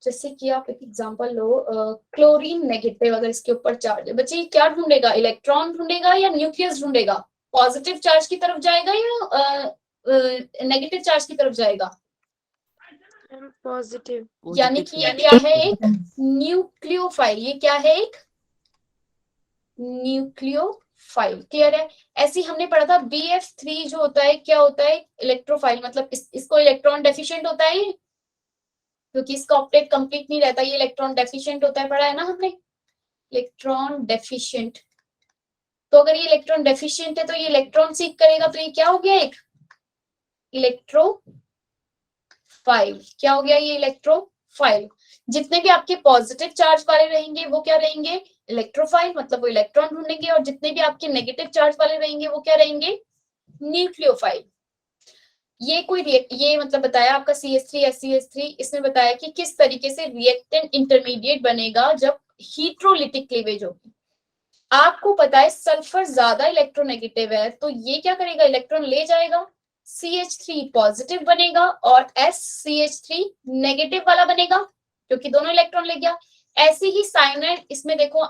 जैसे कि आप एक एग्जांपल लो, क्लोरीन नेगेटिव, अगर इसके ऊपर चार्ज है, बच्चे क्या ढूंढेगा, इलेक्ट्रॉन ढूंढेगा या न्यूक्लियस ढूंढेगा, पॉजिटिव चार्ज की तरफ जाएगा या नेगेटिव चार्ज की तरफ जाएगा, पॉजिटिव। यानी कि ये क्या है, एक न्यूक्लियोफाइल, ये क्या है, एक न्यूक्लियोफाइल। क्लियर है। ऐसे हमने पढ़ा था BF3 जो होता है, क्या होता है, इलेक्ट्रोफाइल, मतलब इसको इलेक्ट्रॉन डेफिशिएंट होता है ये, क्योंकि इसका ऑक्टेट कंप्लीट नहीं रहता, ये इलेक्ट्रॉन डेफिशिएंट होता है, पढ़ा है ना हमने, इलेक्ट्रॉन डेफिशिएंट। तो अगर ये इलेक्ट्रॉन डेफिशिएंट है तो ये इलेक्ट्रॉन सीक करेगा, तो ये क्या हो गया, एक इलेक्ट्रोफाइल। क्या हो गया, ये इलेक्ट्रोफाइल। जितने भी आपके पॉजिटिव चार्ज वाले रहेंगे वो क्या रहेंगे, इलेक्ट्रोफाइल, मतलब वो इलेक्ट्रॉन ढूंढेंगे, और जितने भी आपके नेगेटिव चार्ज वाले रहेंगे वो क्या रहेंगे, न्यूक्लियोफाइल। ये मतलब बताया आपका CH3 SCH3, इसमें बताया कि किस तरीके से रिएक्टेंट इंटरमीडिएट बनेगा जब हीट्रोलिटिक क्लीवेज होगी। आपको पता है सल्फर ज्यादा इलेक्ट्रोनेगेटिव है, तो ये क्या करेगा, इलेक्ट्रॉन ले जाएगा, CH3 पॉजिटिव बनेगा और SCH3 नेगेटिव वाला बनेगा, क्योंकि दोनों इलेक्ट्रॉन ले गया। ऐसे ही साइनाइड, इसमें देखो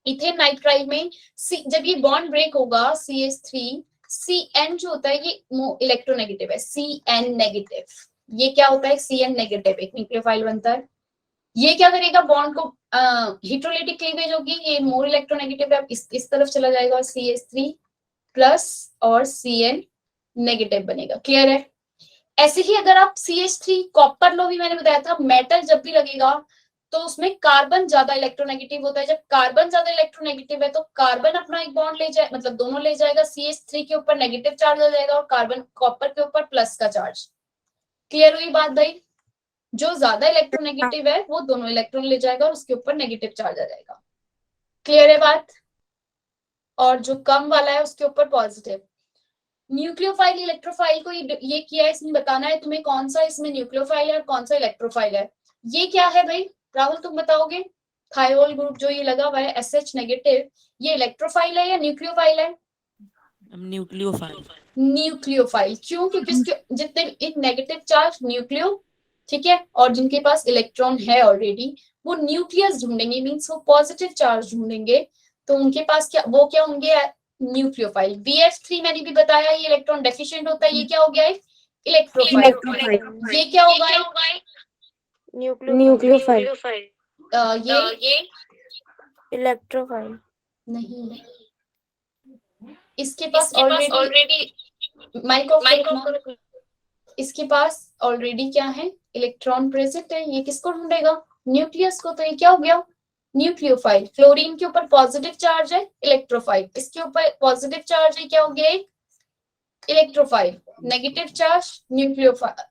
इथेन नाइट्राइल में जब ये बॉन्ड ब्रेक होगा, CH3 CN जो होता है ये इलेक्ट्रोनेगेटिव है, CN नेगेटिव, ये क्या होता है, CN नेगेटिव, एक न्यूक्लियोफाइल बनता है। ये क्या करेगा, बॉन्ड को हीट्रोलिटिक क्लीवेज होगी, ये मोर इलेक्ट्रोनेगेटिव है, इस तरफ चला जाएगा और CH3 प्लस और CN नेगेटिव बनेगा। क्लियर है। ऐसे ही अगर आप CH3 कॉपर लो, भी मैंने बताया था, मेटल जब भी लगेगा तो उसमें कार्बन ज्यादा इलेक्ट्रोनेगेटिव होता है। जब कार्बन ज्यादा इलेक्ट्रोनेगेटिव है तो कार्बन अपना एक बॉन्ड ले जाए, मतलब दोनों ले जाएगा, CH3 के ऊपर नेगेटिव चार्ज आ जाएगा और कार्बन कॉपर के ऊपर प्लस का चार्ज। क्लियर हुई बात भाई, जो ज्यादा इलेक्ट्रोनेगेटिव है वो दोनों इलेक्ट्रॉन ले जाएगा और उसके ऊपर नेगेटिव चार्ज आ जाएगा। क्लियर है बात। और जो कम वाला है उसके ऊपर पॉजिटिव। न्यूक्लियोफाइल इलेक्ट्रोफाइल को ये किया है, इसमें बताना है तुम्हें कौन सा इसमें न्यूक्लियोफाइल है और कौन सा इलेक्ट्रोफाइल है। ये क्या है भाई, राहुल तुम बताओगे, थायोल ग्रुप जो ये लगा हुआ है SH नेगेटिव, ये इलेक्ट्रोफाइल है या न्यूक्लियोफाइल है, न्यूक्लियोफाइल। न्यूक्लियोफाइल। क्यों, क्योंकि इसके जितने एक नेगेटिव चार्ज न्यूक्लियो, ठीक है, और जिनके पास इलेक्ट्रॉन है ऑलरेडी वो न्यूक्लियस ढूंढेंगे, मींस वो पॉजिटिव चार्ज ढूंढेंगे, तो उनके पास क्या, वो क्या होंगे, न्यूक्लियोफाइल। BF3 मैंने भी बताया ये इलेक्ट्रॉन डेफिशिएंट होता है, ये क्या हो गया, इलेक्ट्रोफाइल। ये क्या होगा, न्यूक्लियोफाइल। ये इलेक्ट्रोफाइल। नहीं, इसके पास ऑलरेडी माइक ऑफ करो, इसके पास ऑलरेडी क्या है, इलेक्ट्रॉन प्रेजेंट है, ये किसको ढूंढेगा, न्यूक्लियस को, तो ये क्या हो गया, न्यूक्लियोफाइल। क्लोरीन के ऊपर पॉजिटिव चार्ज है, इलेक्ट्रोफाइल, इसके ऊपर पॉजिटिव चार्ज है, क्या हो गया, electrophile, negative charge nucleophile,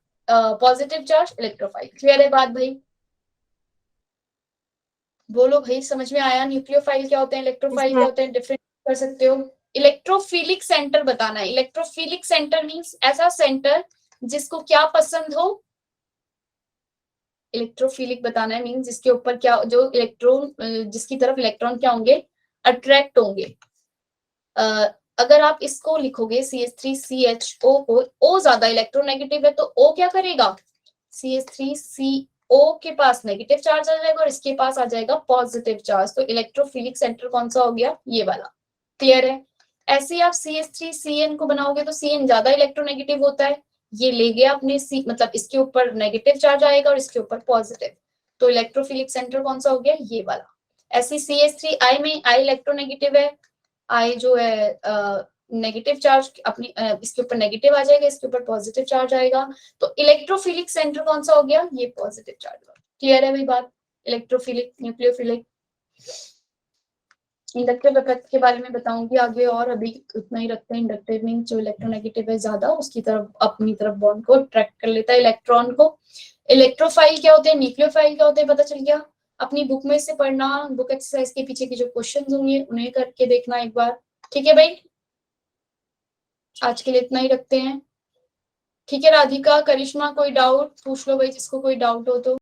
positive charge electrophile. Clear है बात भाई, बोलो भाई, समझ में आया? न्यूक्लियोफाइल क्या होते हैं, इलेक्ट्रोफाइल Yes, क्या होते हैं, डिफरेंट कर सकते हो। इलेक्ट्रोफिलिक सेंटर बताना है। इलेक्ट्रोफिलिक सेंटर मींस ऐसा सेंटर जिसको क्या पसंद हो। इलेक्ट्रोफिलिक बताना है मींस जिसके ऊपर क्या, जो इलेक्ट्रॉन, जिसकी तरफ इलेक्ट्रॉन क्या होंगे, अट्रैक्ट होंगे। अगर आप इसको लिखोगे CH3CHO को, O ज्यादा इलेक्ट्रोनेगेटिव है तो O क्या करेगा, CH3CO के पास नेगेटिव चार्ज आ जाएगा और इसके पास आ जाएगा पॉजिटिव चार्ज। तो इलेक्ट्रोफिलिक सेंटर कौन सा हो गया, ये वाला। क्लियर है? ऐसे ही आप CH3CN को बनाओगे तो CN ज्यादा इलेक्ट्रोनेगेटिव होता है, ये ले गया अपने C, मतलब इसके ऊपर नेगेटिव चार्ज आएगा और इसके ऊपर पॉजिटिव। तो इलेक्ट्रोफिलिक सेंटर कौन सा हो गया, ये वाला। ऐसे CH3I में I इलेक्ट्रोनेगेटिव है, I जो है नेगेटिव चार्ज अपनी इसके ऊपर नेगेटिव आ जाएगा, इसके ऊपर पॉजिटिव चार्ज आएगा। तो इलेक्ट्रोफिलिक सेंटर कौन सा हो गया, ये पॉजिटिव चार्ज। क्लियर है भाई बात? Electrophilic, nucleophilic. इंडक्टिव इफेक्ट के बारे में बताऊंगी आगे, और अभी उतना ही रखते हैं। इंडक्टिव मींस जो इलेक्ट्रोनेगेटिव है ज्यादा, उसकी तरफ अपनी तरफ बॉन्ड को अट्रैक्ट कर लेता है इलेक्ट्रॉन को। इलेक्ट्रोफाइल क्या होते हैं, न्यूक्लियोफाइल क्या होते हैं, पता चल गया। अपनी बुक में से पढ़ना, बुक एक्सरसाइज के पीछे की जो क्वेश्चंस होंगे उन्हें करके देखना एक बार। ठीक है भाई, आज के लिए इतना ही रखते हैं। ठीक है राधिका, करिश्मा, कोई डाउट पूछ लो भाई, जिसको कोई डाउट हो तो।